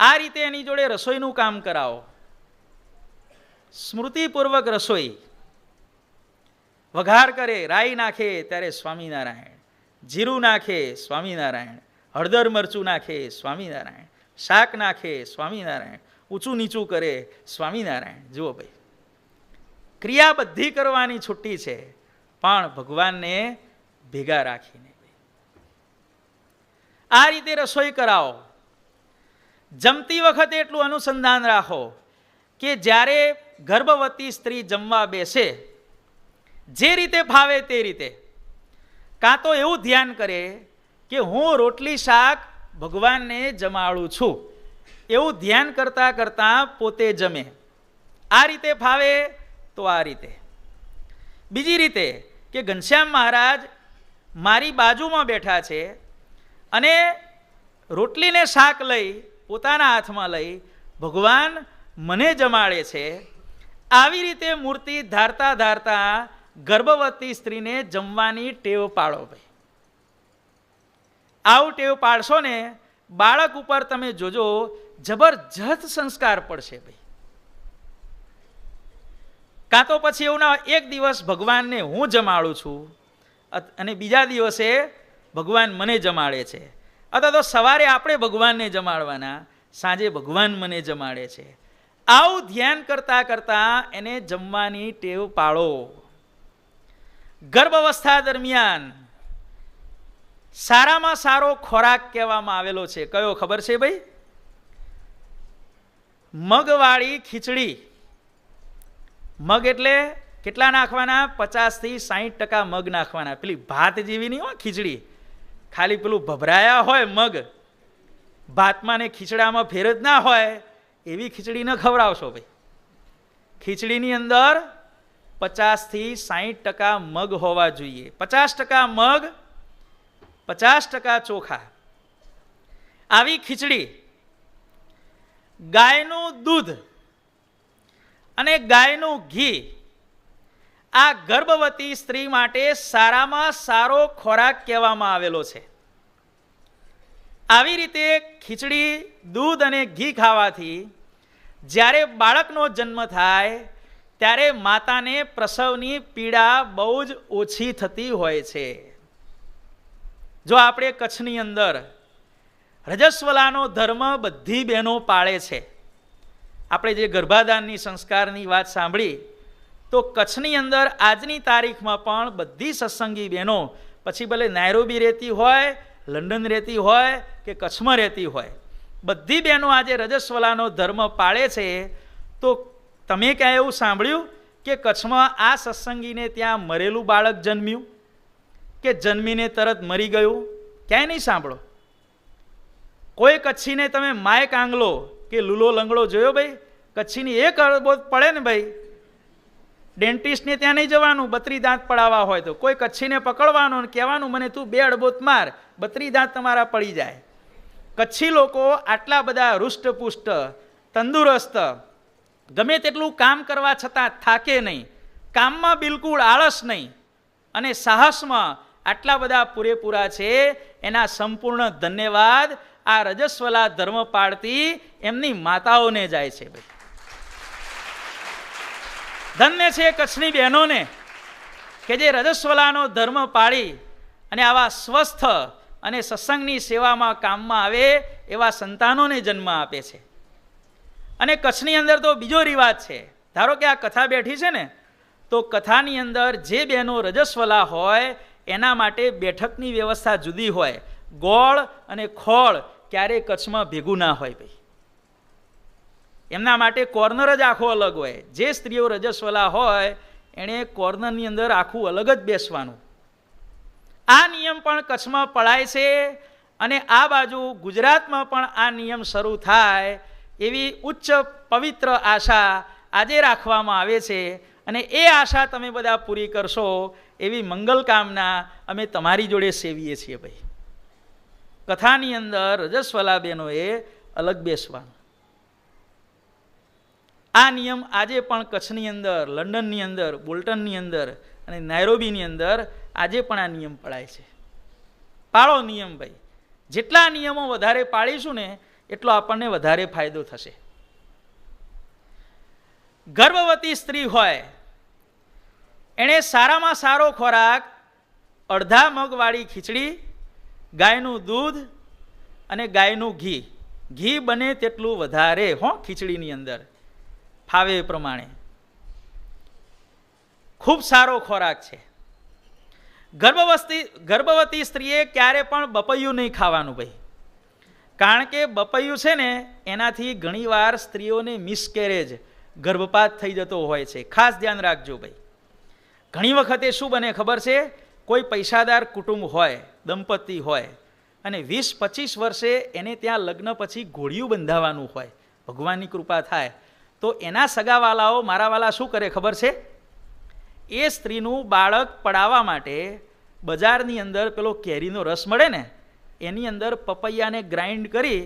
આ રીતે એની જોડે રસોઈનું કામ કરાવો. સ્મૃતિપૂર્વક રસોઈ. વઘાર કરે, રાઈ નાખે ત્યારે સ્વામિનારાયણ, જીરું નાખે સ્વામિનારાયણ, હળદર મરચું નાખે સ્વામિનારાયણ, શાક નાખે સ્વામિનારાયણ, ઊંચું નીચું કરે સ્વામિનારાયણ. જુઓ ભાઈ, ક્રિયા બધી કરવાની છૂટી છે પણ ભગવાનને ભેગા રાખીને. આ રીતે રસોઈ કરાવો. જમતી વખતે એટલું અનુસંધાન રાખો કે જ્યારે ગર્ભવતી સ્ત્રી જમવા બેસે જે રીતે ફાવે તે રીતે, કાં તો એવું ધ્યાન કરે કે હું રોટલી શાક ભગવાનને જમાડું છું, એવું ધ્યાન કરતાં કરતાં પોતે જમે. આ રીતે ફાવે તો આ રીતે. બીજી રીતે કે ઘનશ્યામ મહારાજ મારી બાજુમાં બેઠા છે અને રોટલીને શાક લઈ પોતાના હાથમાં લઈ ભગવાન મને જમાડે છે. આવી રીતે મૂર્તિ ધારતા ધારતા ગર્ભવતી સ્ત્રીને જમવાની ટેવ પાડો ભાઈ. આવું ટેવ પાડશો ને બાળક ઉપર તમે જોજો જબરજસ્ત સંસ્કાર પડશે ભાઈ. કાં તો પછી એવું ના, એક દિવસ ભગવાનને હું જમાડું છું અને બીજા દિવસે ભગવાન મને જમાડે છે, અથવા તો સવારે આપણે ભગવાનને જમાડવાના, સાંજે ભગવાન મને જમાડે છે. આવું ધ્યાન કરતાં કરતાં એને જમવાની ટેવ પાડો. ગર્ભાવસ્થા દરમિયાન સારામાં સારો ખોરાક કહેવામાં આવેલો છે કયો ખબર છે ભાઈ? મગવાળી ખીચડી. મગ એટલે કેટલા નાખવાના? 50 થી 60% મગ નાખવાના. પેલી ભાત જેવી નહીં હોય ખીચડી, ખાલી પેલું ભભરાયા હોય મગ, ભાતમાં ને ખીચડામાં ફેર જ ના હોય એવી ખીચડી ન ખવડાવશો ભાઈ. ખીચડીની અંદર 50 થી 60% મગ હોવા જોઈએ. 50% મગ, 50% ચોખા. આવી ખીચડી, ગાયનું દૂધ અને ગાયનું ઘી આ ગર્ભવતી સ્ત્રી માટે સારામાં સારો ખોરાક કહેવામાં આવેલો છે. આવી રીતે ખીચડી, દૂધ અને ઘી ખાવાથી જ્યારે બાળકનો જન્મ થાય ત્યારે માતાને પ્રસવની પીડા બહુ જ ઓછી થતી હોય છે. જો આપણે કચ્છની અંદર રજસ્વલાનો ધર્મ બધી બહેનો પાળે છે. આપણે જે ગર્ભાધાનની સંસ્કારની વાત સાંભળી તો કચ્છની અંદર આજની તારીખમાં પણ બધી સત્સંગી બહેનો, પછી ભલે નાયરોબી રહેતી હોય, લંડન રહેતી હોય કે કચ્છમાં રહેતી હોય, બધી બહેનો આજે રજસ્વલાનો ધર્મ પાળે છે. તો તમે ક્યાં એવું સાંભળ્યું કે કચ્છમાં આ સત્સંગીને ત્યાં મરેલું બાળક જન્મ્યું કે જન્મીને તરત મરી ગયું? ક્યાંય નહીં સાંભળો. કોઈ કચ્છીને તમે માય કાંગલો કે લૂલો લંગડો જોયો ભાઈ? કચ્છીની એક અડબોત પડે ને ભાઈ, ડેન્ટિસ્ટને ત્યાં નહીં જવાનું 32 દાંત પડાવવા હોય તો. કોઈ કચ્છીને પકડવાનો અને કહેવાનું મને તું 2 અડબોત માર, 32 દાંત તમારા પડી જાય. કચ્છી લોકો આટલા બધા હૃષ્ટપુષ્ટ, તંદુરસ્ત, ગમે તેટલું કામ કરવા છતાં થાકે નહીં, કામમાં બિલકુલ આળસ નહીં, અને સાહસમાં આટલા બધા પૂરેપૂરા છે. એના સંપૂર્ણ ધન્યવાદ આ રજસ્વલા ધર્મ પાળતી એમની માતાઓને જાય છે. ભાઈ ધન્ય છે કચ્છની બહેનોને કે જે રજસ્વલાનો ધર્મ પાળી અને આવા સ્વસ્થ અને સત્સંગની સેવામાં કામમાં આવે એવા સંતાનોને જન્મ આપે છે. અને કચ્છની અંદર તો બીજો રિવાજ છે. ધારો કે આ કથા બેઠી છે ને, તો કથાની અંદર જે બહેનો રજસ્વલા હોય એના માટે બેઠકની વ્યવસ્થા જુદી હોય. ગોળ અને ખોળ ક્યારેય કચ્છમાં ભેગું ના હોય ભાઈ. એમના માટે કોર્નર જ આખો અલગ હોય. જે સ્ત્રીઓ રજસ્વલા હોય એણે કોર્નરની અંદર આખું અલગ જ બેસવાનું. આ નિયમ પણ કચ્છમાં પળાય છે, અને આ બાજુ ગુજરાતમાં પણ આ નિયમ શરૂ થાય એવી ઉચ્ચ પવિત્ર આશા આજે રાખવામાં આવે છે. અને એ આશા તમે બધા પૂરી કરશો એવી મંગલ કામના અમે તમારી જોડે સેવીએ છીએ. ભાઈ કથાની અંદર રજસ્વલા બહેનોએ અલગ બેસવાનું. આ નિયમ આજે પણ કચ્છની અંદર, લંડનની અંદર, બોલ્ટનની અંદર અને નાયરોબીની અંદર આજે પણ આ નિયમ પળાય છે. પાળો નિયમ ભાઈ. જેટલા નિયમો વધારે પાળીશું ને એટલો આપણને વધારે ફાયદો થશે. ગર્ભવતી સ્ત્રી હોય એણે સારામાં સારો ખોરાક અડધા મગવાળી ખીચડી, ગાયનું દૂધ અને ગાયનું ઘી. ઘી બને તેટલું વધારે ખીચડીની અંદર ફાવે એ પ્રમાણે. ખૂબ સારો ખોરાક છે. ગર્ભવતી સ્ત્રીએ ક્યારે પણ બપૈયું નહીં ખાવાનું ભાઈ. કારણ કે બપૈયું છે ને એનાથી ઘણીવાર સ્ત્રીઓને મિસકેરેજ, ગર્ભપાત થઈ જતો હોય છે. ખાસ ધ્યાન રાખજો ભાઈ. ઘણી વખતે શું બને ખબર છે? કોઈ પૈસાદાર કુટુંબ હોય, દંપતી હોય, અને 20-25 વર્ષે એને ત્યાં લગ્ન પછી ઘોડિયું બંધાવવાનું હોય, ભગવાનની કૃપા થાય તો એના સગાવાલાઓ, મારાવાલા શું કરે ખબર છે? એ સ્ત્રીનું બાળક પડાવવા માટે બજારની અંદર પેલો કેરીનો રસ મળે ને, એની અંદર પપૈયાને ગ્રાઇન્ડ કરી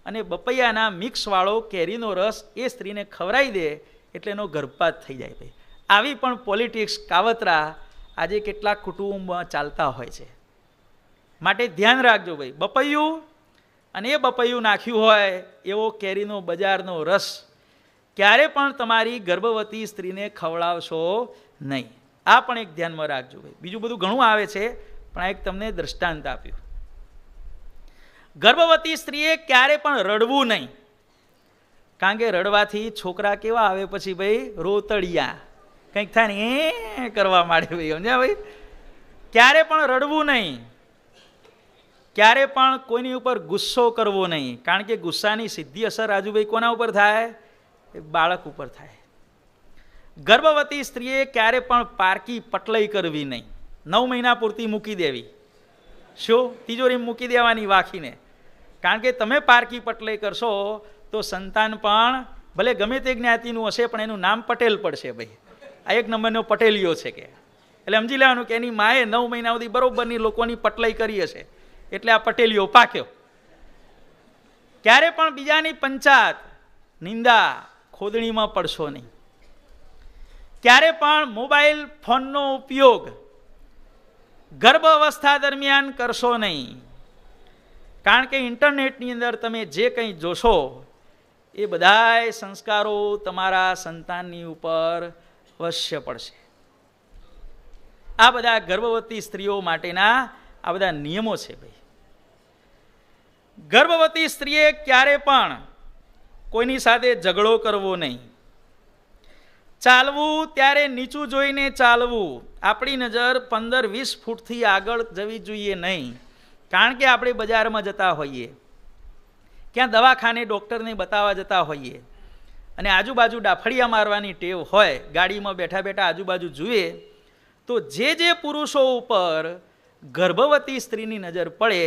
અને બપૈયાના મિક્સવાળો કેરીનો રસ એ સ્ત્રીને ખવડાવી દે એટલે એનો ગર્ભપાત થઈ જાય. ભાઈ આવી પણ પોલિટિક્સ, કાવતરા આજે કેટલાક કુટુંબમાં ચાલતા હોય છે. માટે ધ્યાન રાખજો ભાઈ. બપૈયું અને એ બપૈયું નાખ્યું હોય એવો કેરીનો બજારનો રસ ક્યારે પણ તમારી ગર્ભવતી સ્ત્રીને ખવડાવશો નહીં. આ પણ એક ધ્યાનમાં રાખજો ભાઈ. બીજું બધું ઘણું આવે છે, પણ આ એક તમને દ્રષ્ટાંત આપ્યું. ગર્ભવતી સ્ત્રીએ ક્યારે પણ રડવું નહીં. કારણ કે રડવાથી છોકરા કેવા આવે પછી ભાઈ? રોતડિયા કંઈક થાય ને એ કરવા માંડે ભાઈ. સમજ્યા ભાઈ? ક્યારે પણ રડવું નહીં. ક્યારે પણ કોઈની ઉપર ગુસ્સો કરવો નહીં. કારણ કે ગુસ્સાની સીધી અસર રાજુભાઈ કોના ઉપર થાય? એ બાળક ઉપર થાય. ગર્ભવતી સ્ત્રીએ ક્યારે પણ પારકી પટલાઈ કરવી નહીં. 9 મહિના પૂરતી મૂકી દેવી. શું? તિજોરીમાં મૂકી દેવાની વાખીને. કારણ કે તમે પારકી પટલાઈ કરશો તો સંતાન પણ ભલે ગમે તે જ્ઞાતિનું હશે પણ એનું નામ પટેલ પડશે ભાઈ. આ એક નંબરનો પટેલિયો છે કે. એટલે સમજી લેવાનું કે એની માએ 9 મહિના સુધી બરોબરની લોકોની પટલાઈ કરી હશે એટલે આ પટેલિયો પાક્યો. ક્યારે પણ બીજાની પંચાત, નિંદા, ખોદણીમાં પડશો નહીં. ક્યારે પણ મોબાઈલ ફોનનો ઉપયોગ ગર્ભ અવસ્થા દરમિયાન કરશો નહીં. કારણ કે ઇન્ટરનેટની અંદર તમે જે કંઈ જોશો એ બધાય સંસ્કારો તમારા સંતાનની ઉપર અવશ્ય પડશે. આ બધા ગર્ભવતી સ્ત્રીઓ માટેના આ બધા નિયમો છે ભાઈ. ગર્ભવતી સ્ત્રીએ ક્યારે પણ કોઈની સાથે ઝઘડો કરવો નહીં. ચાલવું ત્યારે નીચું જોઈને ચાલવું. આપણી નજર 15-20 ફૂટથી આગળ જવી જોઈએ નહીં. કારણ કે આપણે બજારમાં જતા હોઈએ, ક્યાં દવાખાને ડૉક્ટરને બતાવવા જતા હોઈએ, અને આજુબાજુ ડાફડિયા મારવાની ટેવ હોય, ગાડીમાં બેઠા બેઠા આજુબાજુ જુએ, તો જે પુરુષો ઉપર ગર્ભવતી સ્ત્રીની નજર પડે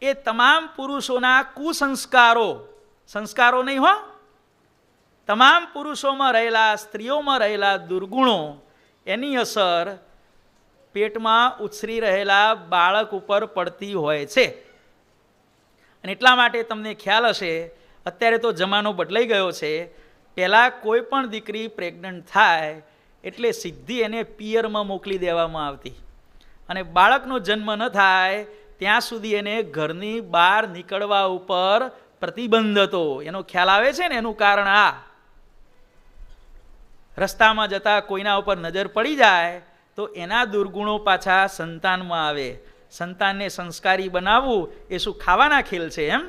એ તમામ પુરુષોના કુસંસ્કારો, સંસ્કારો નહીં હો, તમામ પુરુષોમાં રહેલા, સ્ત્રીઓમાં રહેલા દુર્ગુણો, એની અસર પેટમાં ઉછરી રહેલા બાળક ઉપર પડતી હોય છે. અને એટલા માટે તમને ખ્યાલ હશે, અત્યારે તો જમાનો બદલાઈ ગયો છે. પહેલાં કોઈ પણ દીકરી પ્રેગ્નન્ટ થાય એટલે સીધી એને પિયરમાં મોકલી દેવામાં આવતી, અને બાળકનો જન્મ ન થાય ત્યાં સુધી એને ઘરની બહાર નીકળવા ઉપર પ્રતિબંધ હતો. એનો ખ્યાલ આવે છે ને? એનું કારણ આ, રસ્તામાં જતા કોઈના ઉપર નજર પડી જાય તો એના દુર્ગુણો પાછા સંતાનમાં આવે. સંતાનને સંસ્કારી બનાવવું એ શું ખાવાના ખેલ છે એમ?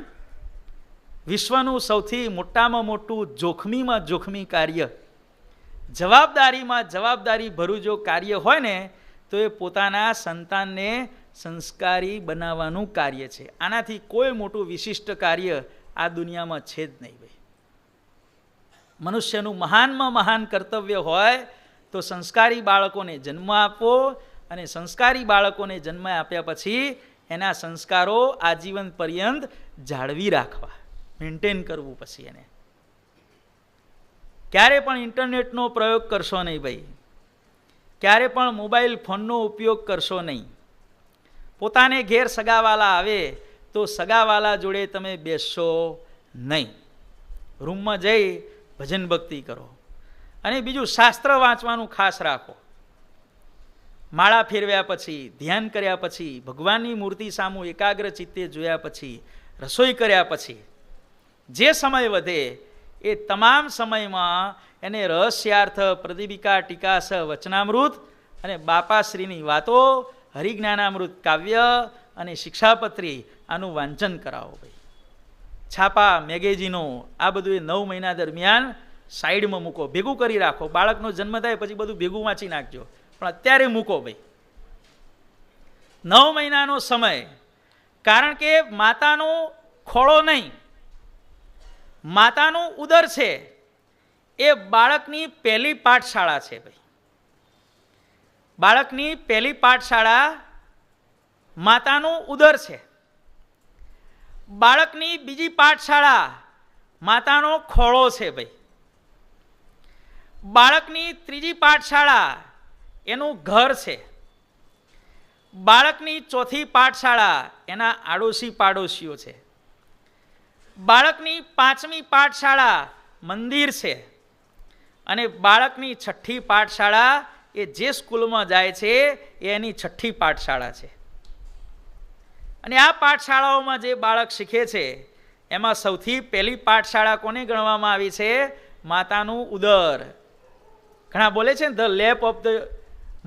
વિશ્વનું સૌથી મોટામાં મોટું જોખમીમાં જોખમી કાર્ય, જવાબદારીમાં જવાબદારી ભરું જો કાર્ય હોય ને તો એ પોતાના સંતાનને સંસ્કારી બનાવવાનું કાર્ય છે. આનાથી કોઈ મોટું વિશિષ્ટ કાર્ય આ દુનિયામાં છે જ નહીં ભાઈ. મનુષ્યનું મહાનમાં મહાન કર્તવ્ય હોય તો સંસ્કારી બાળકોને જન્મ આપવો, અને સંસ્કારી બાળકોને જન્મ આપ્યા પછી એના સંસ્કારો આજીવન પર્યંત જાળવી રાખવા, મેન્ટેન કરવું. પછી એને ક્યારે પણ ઇન્ટરનેટનો પ્રયોગ કરશો નહીં ભાઈ, ક્યારે પણ મોબાઈલ ફોનનો ઉપયોગ કરશો નહીં. પોતાને ઘેર સગાવાલા આવે તો સગાવાલા જોડે તમે બેસશો નહીં. રૂમમાં જઈ ભજન ભક્તિ કરો. અને બીજું, શાસ્ત્ર વાંચવાનું ખાસ રાખો. માળા ફેરવ્યા પછી, ધ્યાન કર્યા પછી, ભગવાનની મૂર્તિ સામું એકાગ્ર ચિત્તે જોયા પછી, રસોઈ કર્યા પછી જે સમય વધે એ તમામ સમયમાં એને રહસ્યાર્થ, પ્રદીપિકા, ટીકાસ, વચનામૃત અને બાપાશ્રીની વાતો, હરિજ્ઞાનામૃત કાવ્ય અને શિક્ષાપત્રી આનું વાંચન કરાવો ભાઈ. છાપા, મેગેઝીનો આ બધું એ 9 મહિના દરમિયાન સાઈડમાં મૂકો, ભેગું કરી રાખો. બાળકનો જન્મ થાય પછી બધું ભેગું વાંચી નાખજો, પણ અત્યારે મૂકો ભાઈ. 9 મહિનાનો સમય, કારણ કે માતાનો ખોળો નહીં, માતાનું ઉદર છે એ બાળકની પહેલી પાઠશાળા છે ભાઈ. બાળકની પહેલી પાઠશાળા માતાનું ઉદર છે. બાળકની બીજી પાઠશાળા માતાનો ખોળો છે ભાઈ. બાળકની ત્રીજી પાઠશાળા એનું ઘર છે. બાળકની ચોથી પાઠશાળા એના આડોશી પાડોશીઓ છે. બાળકની 5મી પાઠશાળા મંદિર છે. અને બાળકની 6ઠ્ઠી પાઠશાળા એ જે સ્કૂલમાં જાય છે એ એની 6ઠ્ઠી પાઠશાળા છે. અને આ પાઠશાળાઓમાં જે બાળક શીખે છે એમાં સૌથી પહેલી પાઠશાળા કોને ગણવામાં આવી છે? માતાનું ઉદર. ઘણા બોલે છે ને, the lap of the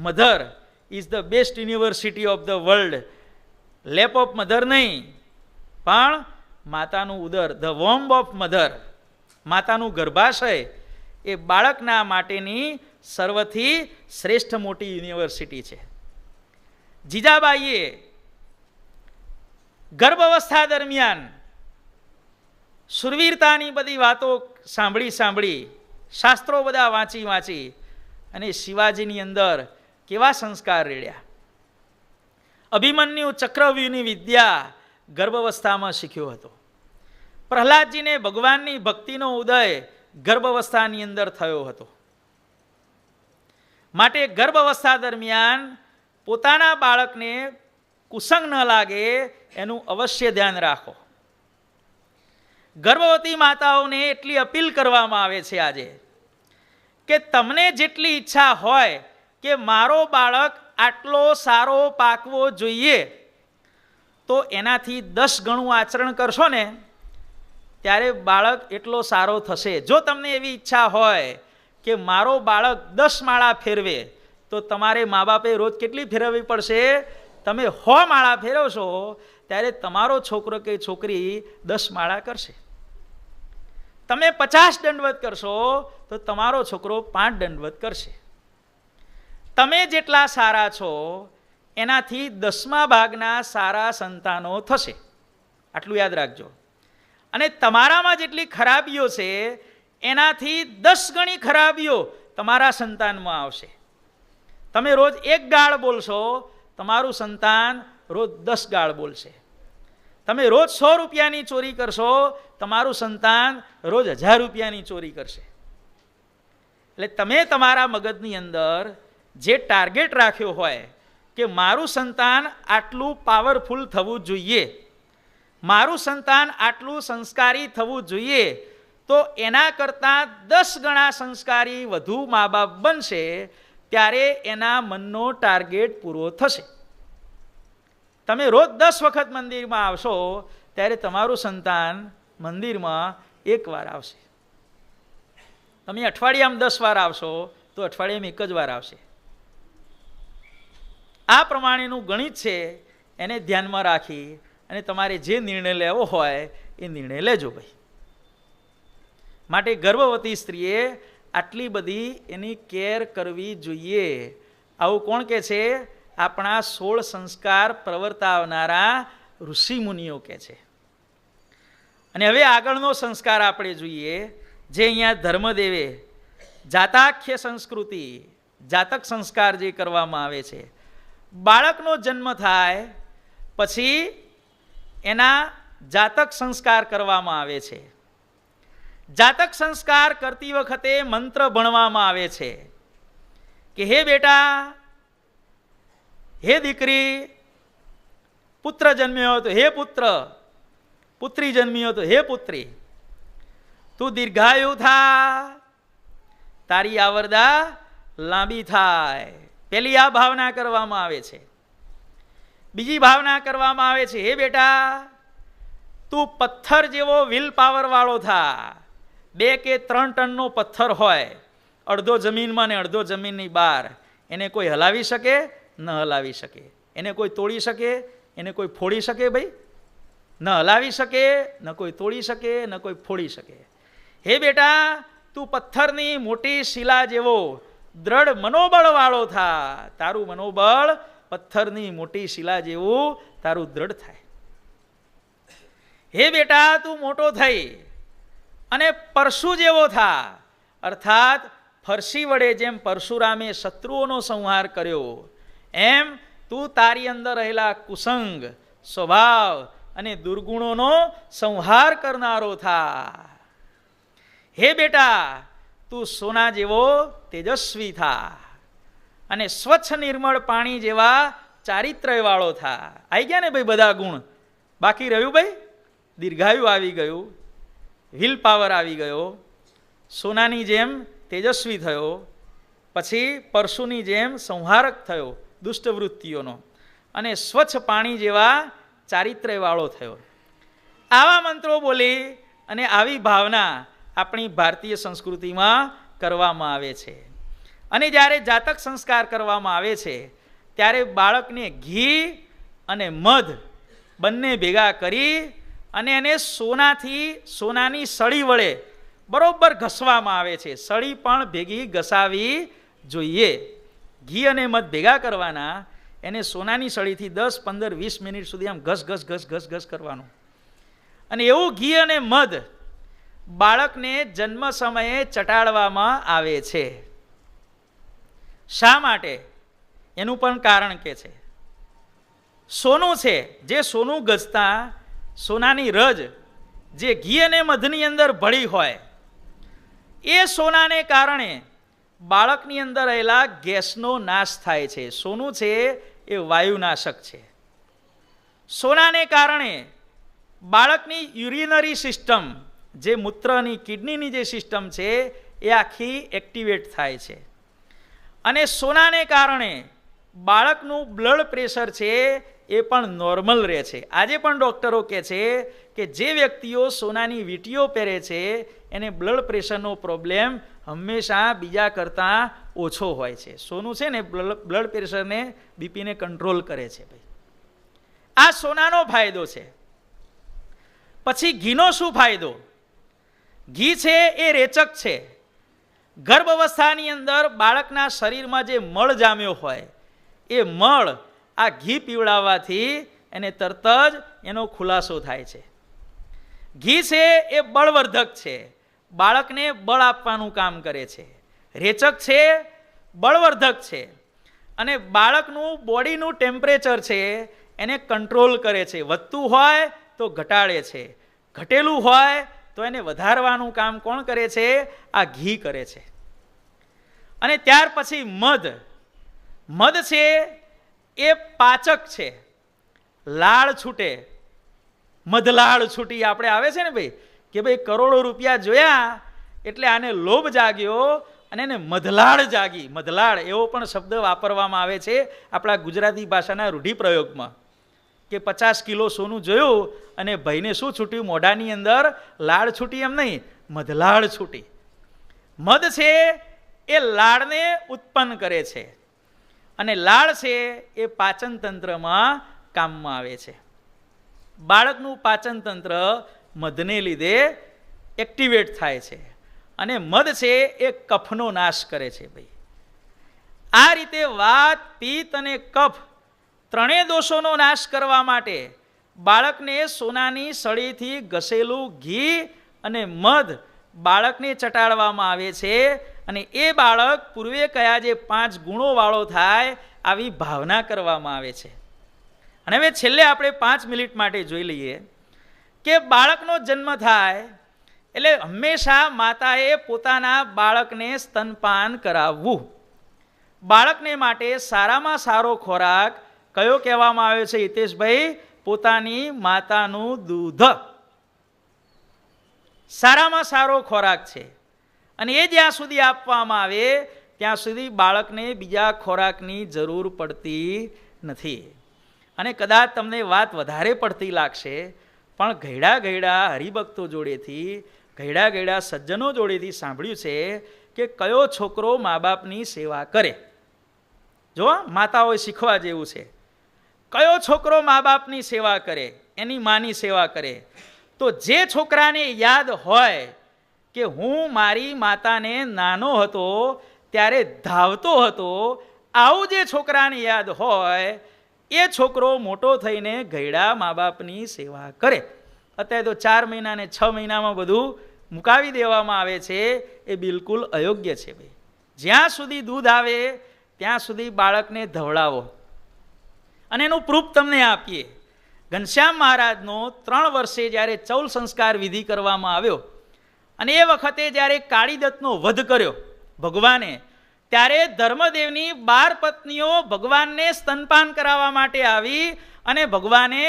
mother is the best university of the world. Lap of mother નહીં, પણ માતાનું ઉદર, ધ વોમ્બ ઓફ મધર, માતાનું ગર્ભાશય એ બાળકના માટેની સર્વથી શ્રેષ્ઠ મોટી યુનિવર્સિટી છે. જીજાબાઈએ ગર્ભાવસ્થા દરમિયાન શુરવીરતાની બધી વાતો સાંભળી, શાસ્ત્રો બધા વાંચી અને શિવાજીની અંદર કેવા સંસ્કાર રેડ્યા. અભિમન્યુ ચક્રવ્યૂહની વિદ્યા ગર્ભાવસ્થામાં શીખ્યો હતો. પ્રહલાદજીને ભગવાનની ભક્તિનો ઉદય ગર્ભાવસ્થાની અંદર થયો હતો. માટે ગર્ભાવસ્થા દરમિયાન પોતાના બાળકને કુસંગ ન લાગે એનું અવશ્ય ધ્યાન રાખો. ગર્ભવતી માતાઓને એટલી અપીલ કરવામાં આવે છે આજે કે તમને જેટલી ઈચ્છા હોય કે મારો બાળક આટલો સારો પાકવો જોઈએ, તો એનાથી 10 ગણું આચરણ કરશો ને ત્યારે બાળક એટલો સારો થશે. જો તમને એવી ઈચ્છા હોય કે મારો બાળક 10 માળા ફેરવે, તો તમારે મા બાપે રોજ કેટલી ફેરવવી પડશે? તમે 100 માળા ફેરવશો ત્યારે તમારો છોકરો કે છોકરી 10 માળા કરશે. તમે 50 દંડવત કરશો તો તમારો છોકરો 5 દંડવત કરશે. તમે જેટલા સારા છો એનાથી 10મા ભાગના સારા સંતાનો થશે. આટલું યાદ રાખજો. અને તમારામાં જેટલી ખરાબીઓ છે એનાથી 10 ગણી ખરાબીઓ તમારા સંતાનમાં આવશે. તમે રોજ 1 ગાળ બોલશો, તમારું સંતાન રોજ 10 ગાળ બોલશે. તમે રોજ 100 રૂપિયાની ચોરી કરશો, તમારું સંતાન રોજ 1000 રૂપિયાની ચોરી કરશે. એટલે તમે તમારા મગજની અંદર જે ટાર્ગેટ રાખ્યો હોય કે મારું સંતાન આટલું પાવરફુલ થવું જોઈએ, મારું સંતાન આટલું સંસ્કારી થવું જોઈએ, તો એના કરતાં 10 ગણા સંસ્કારી વધુ મા બાપ બનશે, ત્યારે એના મનનો ટાર્ગેટ પૂરો થશે. તમે રોજ 10 વખત મંદિરમાં આવશો, ત્યારે તમારું સંતાન મંદિરમાં 1 વાર આવશે. તમે અઠવાડિયામાં 10 વાર આવશો, તો અઠવાડિયામાં 1 જ વાર આવશે. આ પ્રમાણેનું ગણિત છે, એને ધ્યાનમાં રાખી અને તમારે જે નિર્ણય લેવો હોય એ નિર્ણય લેજો ભાઈ. માટે ગર્ભવતી સ્ત્રીએ આટલી બધી એની કેર કરવી જોઈએ. આવું કોણ કહે છે? આપણા 16 સંસ્કાર પ્રવર્તાવનારા ઋષિમુનિઓ કહે છે. અને હવે આગળનો સંસ્કાર આપણે જોઈએ, જે અહીંયા ધર્મદેવે જાતાખ્ય સંસ્કૃતિ, જાતક સંસ્કાર જે કરવામાં આવે છે. બાળકનો જન્મ થાય પછી એના જાતક સંસ્કાર કરવામાં આવે છે. જાતક સંસ્કાર કરતી વખતે મંત્ર ભણવામાં આવે છે કે હે બેટા, હે દીકરી, પુત્ર જન્મ્યો હોય તો હે પુત્ર, પુત્રી જન્મી હોય તો હે પુત્રી, તું દીર્ઘાયુ થા, તારી આવરદા લાંબી થાય. પેલી આ ભાવના કરવામાં આવે છે. બીજી ભાવના કરવામાં આવે છે, હે બેટા, તું પથ્થર જેવો વિલ પાવર વાળો થા. 2 કે 3 ટનનો પથ્થર હોય, અડધો જમીનમાં ને અડધો જમીનની બહાર, એને કોઈ હલાવી શકે? ન હલાવી શકે. એને કોઈ તોડી શકે? એને કોઈ ફોડી શકે? ભાઈ, ન હલાવી શકે, ન કોઈ તોડી શકે, ન કોઈ ફોડી શકે. હે બેટા, તું પથ્થરની મોટી શિલા જેવો દ્રઢ મનોબળ વાળો થા. તારું મનોબળ પથ્થરની મોટી શિલા જેવું તારું દ્રઢ થાય. હે બેટા, તું મોટો થઈ અને પરશુ જેવો થા. અર્થાત ફરસી વડે જેમ પરશુરામે શત્રુઓનો સંહાર કર્યો, એમ તું તારી અંદર રહેલા કુસંગ સ્વભાવ અને દુર્ગુણોનો સંહાર કરનારો થા. હે બેટા, તું સોના જેવો તેજસ્વી થા અને સ્વચ્છ નિર્મળ પાણી જેવા ચારિત્ર્ય વાળો થા. આવી ગયા ને ભાઈ બધા ગુણ? બાકી રહ્યું ભાઈ? દીર્ઘાયુ આવી ગયું, વિલ પાવર આવી ગયો, સોનાની જેમ તેજસ્વી થયો, પછી પરશુની જેમ સંહારક થયો દુષ્ટ વૃત્તિઓનો, અને સ્વચ્છ પાણી જેવા ચારિત્ર્ય વાળો થયો. આવા મંત્રો બોલી અને આવી ભાવના આપણી ભારતીય સંસ્કૃતિમાં કરવામાં આવે છે. અને જ્યારે જાતક સંસ્કાર કરવામાં આવે છે, ત્યારે બાળકને ઘી અને મધ બંને ભેગા કરી અને એને સોનાની સળી વડે બરોબર ઘસવામાં આવે છે. સળી પણ ભેગી ઘસાવી જોઈએ. ઘી અને મધ ભેગા કરવાના, એને સોનાની સળીથી 10, 15, 20 મિનિટ સુધી આમ ઘસ ઘસ ઘસ ઘસ ઘસ કરવાનું. અને એવું ઘી અને મધ બાળકને જન્મ સમયે ચટાડવામાં આવે છે. શા માટે? એનું પણ કારણ કે છે. સોનું છે, જે સોનું ગજતા સોનાની રજ જે ઘી અને મધની અંદર ભળી હોય, એ સોનાને કારણે બાળકની અંદર રહેલા ગેસનો નાશ થાય છે. સોનું છે એ વાયુનાશક છે. સોનાને કારણે બાળકની યુરિનરી સિસ્ટમ, જે મૂત્રની કિડનીની જે સિસ્ટમ છે, એ આખી એક્ટિવેટ થાય છે. અને સોનાને કારણે બાળકનું બ્લડ પ્રેશર છે એ પણ નોર્મલ રહે છે. આજે પણ ડૉક્ટરો કહે છે કે જે વ્યક્તિઓ સોનાની વીંટીઓ પહેરે છે એને બ્લડ પ્રેશરનો પ્રોબ્લેમ હંમેશા બીજા કરતાં ઓછો હોય છે. સોનું છે ને બ્લડ પ્રેશરને, બીપીને કંટ્રોલ કરે છે. ભાઈ, આ સોનાનો ફાયદો છે. પછી ઘીનો શું ફાયદો? ઘી છે એ રેચક છે. ગર્ભ અવસ્થાની અંદર બાળકના શરીરમાં જે મળ જામ્યો હોય, એ મળ આ ઘી પીવડાવવાથી એને તરત જ એનો ખુલાસો થાય છે. ઘી છે એ બળવર્ધક છે. બાળકને બળ આપવાનું કામ કરે છે, રેચક છે, બળવર્ધક છે, અને બાળકનું બોડીનું ટેમ્પરેચર છે એને કંટ્રોલ કરે છે. વધતું હોય તો ઘટાડે છે, ઘટેલું હોય તો એને વધારવાનું કામ કોણ કરે છે? આ ઘી કરે છે. અને ત્યાર પછી મધ. મધ છે એ પાચક છે. લાળ છૂટે, મધલાળ છૂટી આપણે આવે છે ને ભાઈ, કે ભાઈ કરોડો રૂપિયા જોયા એટલે આને લોભ જાગ્યો અને એને મધલાળ જાગી. મધલાળ એવો પણ શબ્દ વાપરવામાં આવે છે આપણા ગુજરાતી ભાષાના રૂઢિપ્રયોગમાં, કે 50 કિલો સોનું જોયું અને ભાઈને શું છૂટ્યું મોઢાની અંદર? લાળ છૂટી. એમ નહીં, મધલાળ છૂટી. મધ છે એ લાળને ઉત્પન્ન કરે છે, અને લાળ છે એ પાચન તંત્રમાં કામમાં આવે છે. બાળકનું પાચન તંત્ર મધને લીધે એક્ટિવેટ થાય છે, અને મધ છે એ કફનો નાશ કરે છે. ભાઈ આ રીતે વાત, પિત્ત અને કફ ત્રણેય દોષોનો નાશ કરવા માટે બાળકને સોનાની સળીથી ઘસેલું ઘી અને મધ બાળકને ચટાડવામાં આવે છે, અને એ બાળક પૂર્વે કયા જે 5 ગુણો વાળો થાય આવી ભાવના કરવામાં આવે છે. અને હવે છેલ્લે આપણે 5 મિનિટ માટે જોઈ લઈએ કે બાળકનો જન્મ થાય એટલે હંમેશા માતાએ પોતાના બાળકને સ્તનપાન કરાવવું. બાળકને માટે સારામાં સારો ખોરાક કયો કહેવામાં આવ્યો છે હિતેશભાઈ? પોતાની માતાનું દૂધ સારામાં સારો ખોરાક છે, અને એ જ્યાં સુધી આપવામાં આવે ત્યાં સુધી બાળકને બીજા ખોરાકની જરૂર પડતી નથી. અને કદાચ તમને વાત વધારે પડતી લાગશે, પણ ઘરડા હરિભક્તો જોડેથી, ઘરડા સજ્જનો જોડેથી સાંભળ્યું છે કે કયો છોકરો મા બાપની સેવા કરે. જો માતાઓએ શીખવા જેવું છે. કયો છોકરો મા બાપની સેવા કરે, એની માની સેવા કરે. તો જે છોકરાને યાદ હોય કે હું મારી માતાને નાનો હતો ત્યારે ધાવતો હતો, આવું જે છોકરાને યાદ હોય એ છોકરો મોટો થઈને ઘરડા મા બાપની સેવા કરે. અત્યારે તો 4 મહિના ને 6 મહિનામાં બધું મુકાવી દેવામાં આવે છે, એ બિલકુલ અયોગ્ય છે. ભાઈ જ્યાં સુધી દૂધ આવે ત્યાં સુધી બાળકને ધવડાવો. અને એનું પ્રૂફ તમને આપીએ. ઘનશ્યામ મહારાજનો 3 વર્ષે જ્યારે ચૌલ સંસ્કાર વિધિ કરવામાં આવ્યો, અને એ વખતે જ્યારે કાળીદત્તનો વધ કર્યો ભગવાને, ત્યારે ધર્મદેવની 12 પત્નીઓ ભગવાનને સ્તનપાન કરાવવા માટે આવી, અને ભગવાને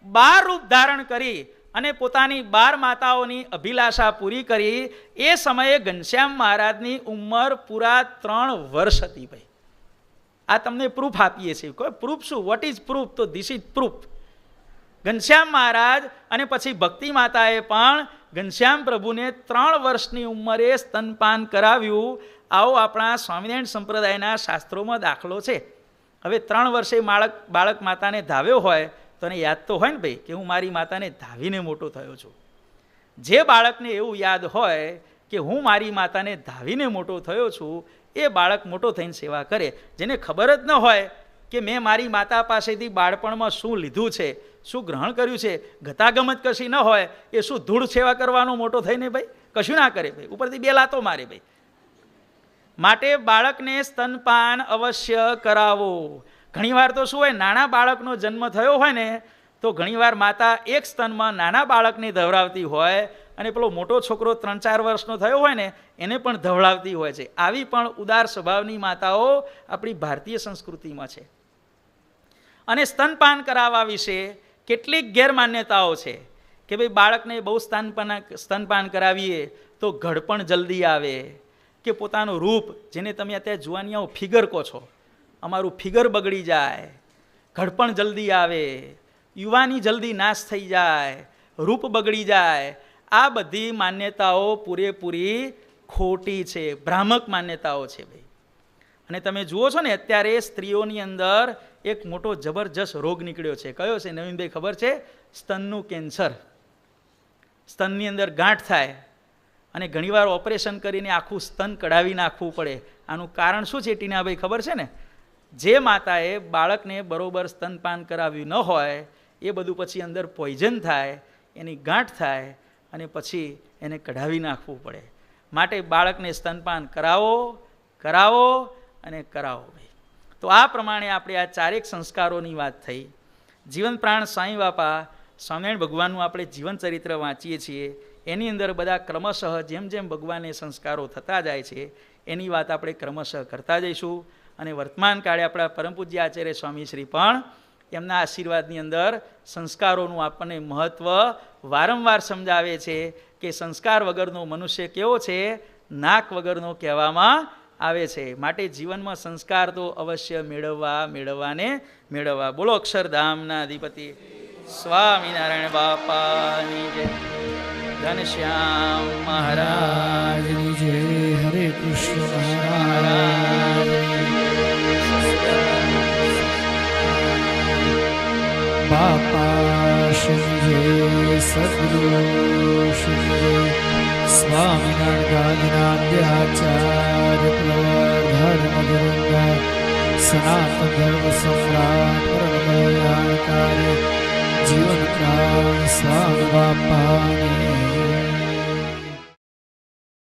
12 રૂપ ધારણ કરી અને પોતાની 12 માતાઓની અભિલાષા પૂરી કરી. એ સમયે ઘનશ્યામ મહારાજની ઉંમર પૂરા 3 વર્ષ હતી. ભાઈ આ તમને પ્રૂફ આપીએ છીએ. કોઈ પ્રૂફ શું? What is proof? તો this is proof. Ghanshyam Maharaj અને પછી ભક્તિ માતાએ પણ ઘનશ્યામ પ્રભુને 3 વર્ષની ઉંમરે સ્તનપાન કરાવ્યું. આવો આપણા સ્વામિનારાયણ સંપ્રદાયના શાસ્ત્રોમાં દાખલો છે. હવે 3 વર્ષે બાળક માતાને ધાવ્યો હોય તો એને યાદ તો હોય ને ભાઈ, કે હું મારી માતાને ધાવીને મોટો થયો છું. જે બાળકને એવું યાદ હોય કે હું મારી માતાને ધાવીને મોટો થયો છું, એ બાળક મોટો થઈને સેવા કરે. જેને ખબર જ ન હોય કે મેં મારી માતા પાસેથી બાળપણમાં શું લીધું છે, શું ગ્રહણ કર્યું છે, ગતાગમત કશી ન હોય, એ શું ધૂળ સેવા કરવાનો મોટો થઈને? ભાઈ કશું ના કરે. ભાઈ ઉપરથી 2 લાતો મારે. ભાઈ માટે બાળકને સ્તનપાન અવશ્ય કરાવો. ઘણીવાર તો શું હોય, નાના બાળકનો જન્મ થયો હોય ને તો ઘણીવાર માતા એક સ્તનમાં નાના બાળકને ધવરાવતી હોય, અને પેલો મોટો છોકરો 3-4 વર્ષનો થયો હોય ને એને પણ ધવડાવતી હોય છે. આવી પણ ઉદાર સ્વભાવની માતાઓ આપણી ભારતીય સંસ્કૃતિમાં છે. અને સ્તનપાન કરાવવા વિશે કેટલીક ગેરમાન્યતાઓ છે કે ભાઈ બાળકને બહુ સ્તનપાન કરાવીએ તો ઘડપણ જલ્દી આવે, કે પોતાનું રૂપ, જેને તમે અત્યારે જુવાનિયાઓ ફિગર કહો છો, અમારું ફિગર બગડી જાય, ઘડપણ જલ્દી આવે, યુવાની જલ્દી નાશ થઈ જાય, રૂપ બગડી જાય. આ બધી માન્યતાઓ પૂરેપૂરી ખોટી છે, ભ્રામક માન્યતાઓ છે. ભાઈ અને તમે જુઓ છો ને અત્યારે સ્ત્રીઓની અંદર એક મોટો જબરજસ્ત રોગ નીકળ્યો છે. કયો છે નવીનભાઈ ખબર છે? સ્તનનું કેન્સર. સ્તનની અંદર ગાંઠ થાય અને ઘણીવાર ઓપરેશન કરીને આખું સ્તન કઢાવી નાખવું પડે. આનું કારણ શું છે ટીનાભાઈ ખબર છે ને? જે માતાએ બાળકને બરોબર સ્તનપાન કરાવ્યું ન હોય એ બધું પછી અંદર પોઈઝન થાય, એની ગાંઠ થાય, અને પછી એને કઢાવી નાખવું પડે. માટે બાળકને સ્તનપાન કરાવો કરાવો અને કરાવો ભાઈ. તો આ પ્રમાણે આપણે આ ચારેક સંસ્કારોની વાત થઈ. જીવન પ્રાણ સ્વામી બાપા સ્વામિનારાયણ ભગવાનનું આપણે જીવન ચરિત્ર વાંચીએ છીએ, એની અંદર બધા ક્રમશઃ જેમ જેમ ભગવાનને સંસ્કારો થતા જાય છે એની વાત આપણે ક્રમશઃ કરતા જઈશું. અને વર્તમાન કાળે આપણા પરમ પૂજ્ય આચાર્ય સ્વામીશ્રી પણ એમના આશીર્વાદની અંદર સંસ્કારોનું આપણને મહત્ત્વ વારંવાર સમજાવે છે કે સંસ્કાર વગરનો મનુષ્ય કેવો છે? નાક વગરનો કહેવામાં આવે છે. માટે જીવનમાં સંસ્કાર તો અવશ્ય મેળવવા. બોલો અક્ષરધામના અધિપતિ સ્વામિનારાયણ બાપાની જય. ઘનશ્યામ મહારાજની જય. હરે કૃષ્ણ મહારાજ. બાપા શ્રી જય. સદગુરુ શ્રી જય. સ્વામિનારાયણ ગાંધીનાથાચાર્ય ધર્મ ધર્મ સનાતન ધર્મ સમ્રાટ પરમ કલ્યાણકારી જીવન પ્રાણ સ્વામી બાપાની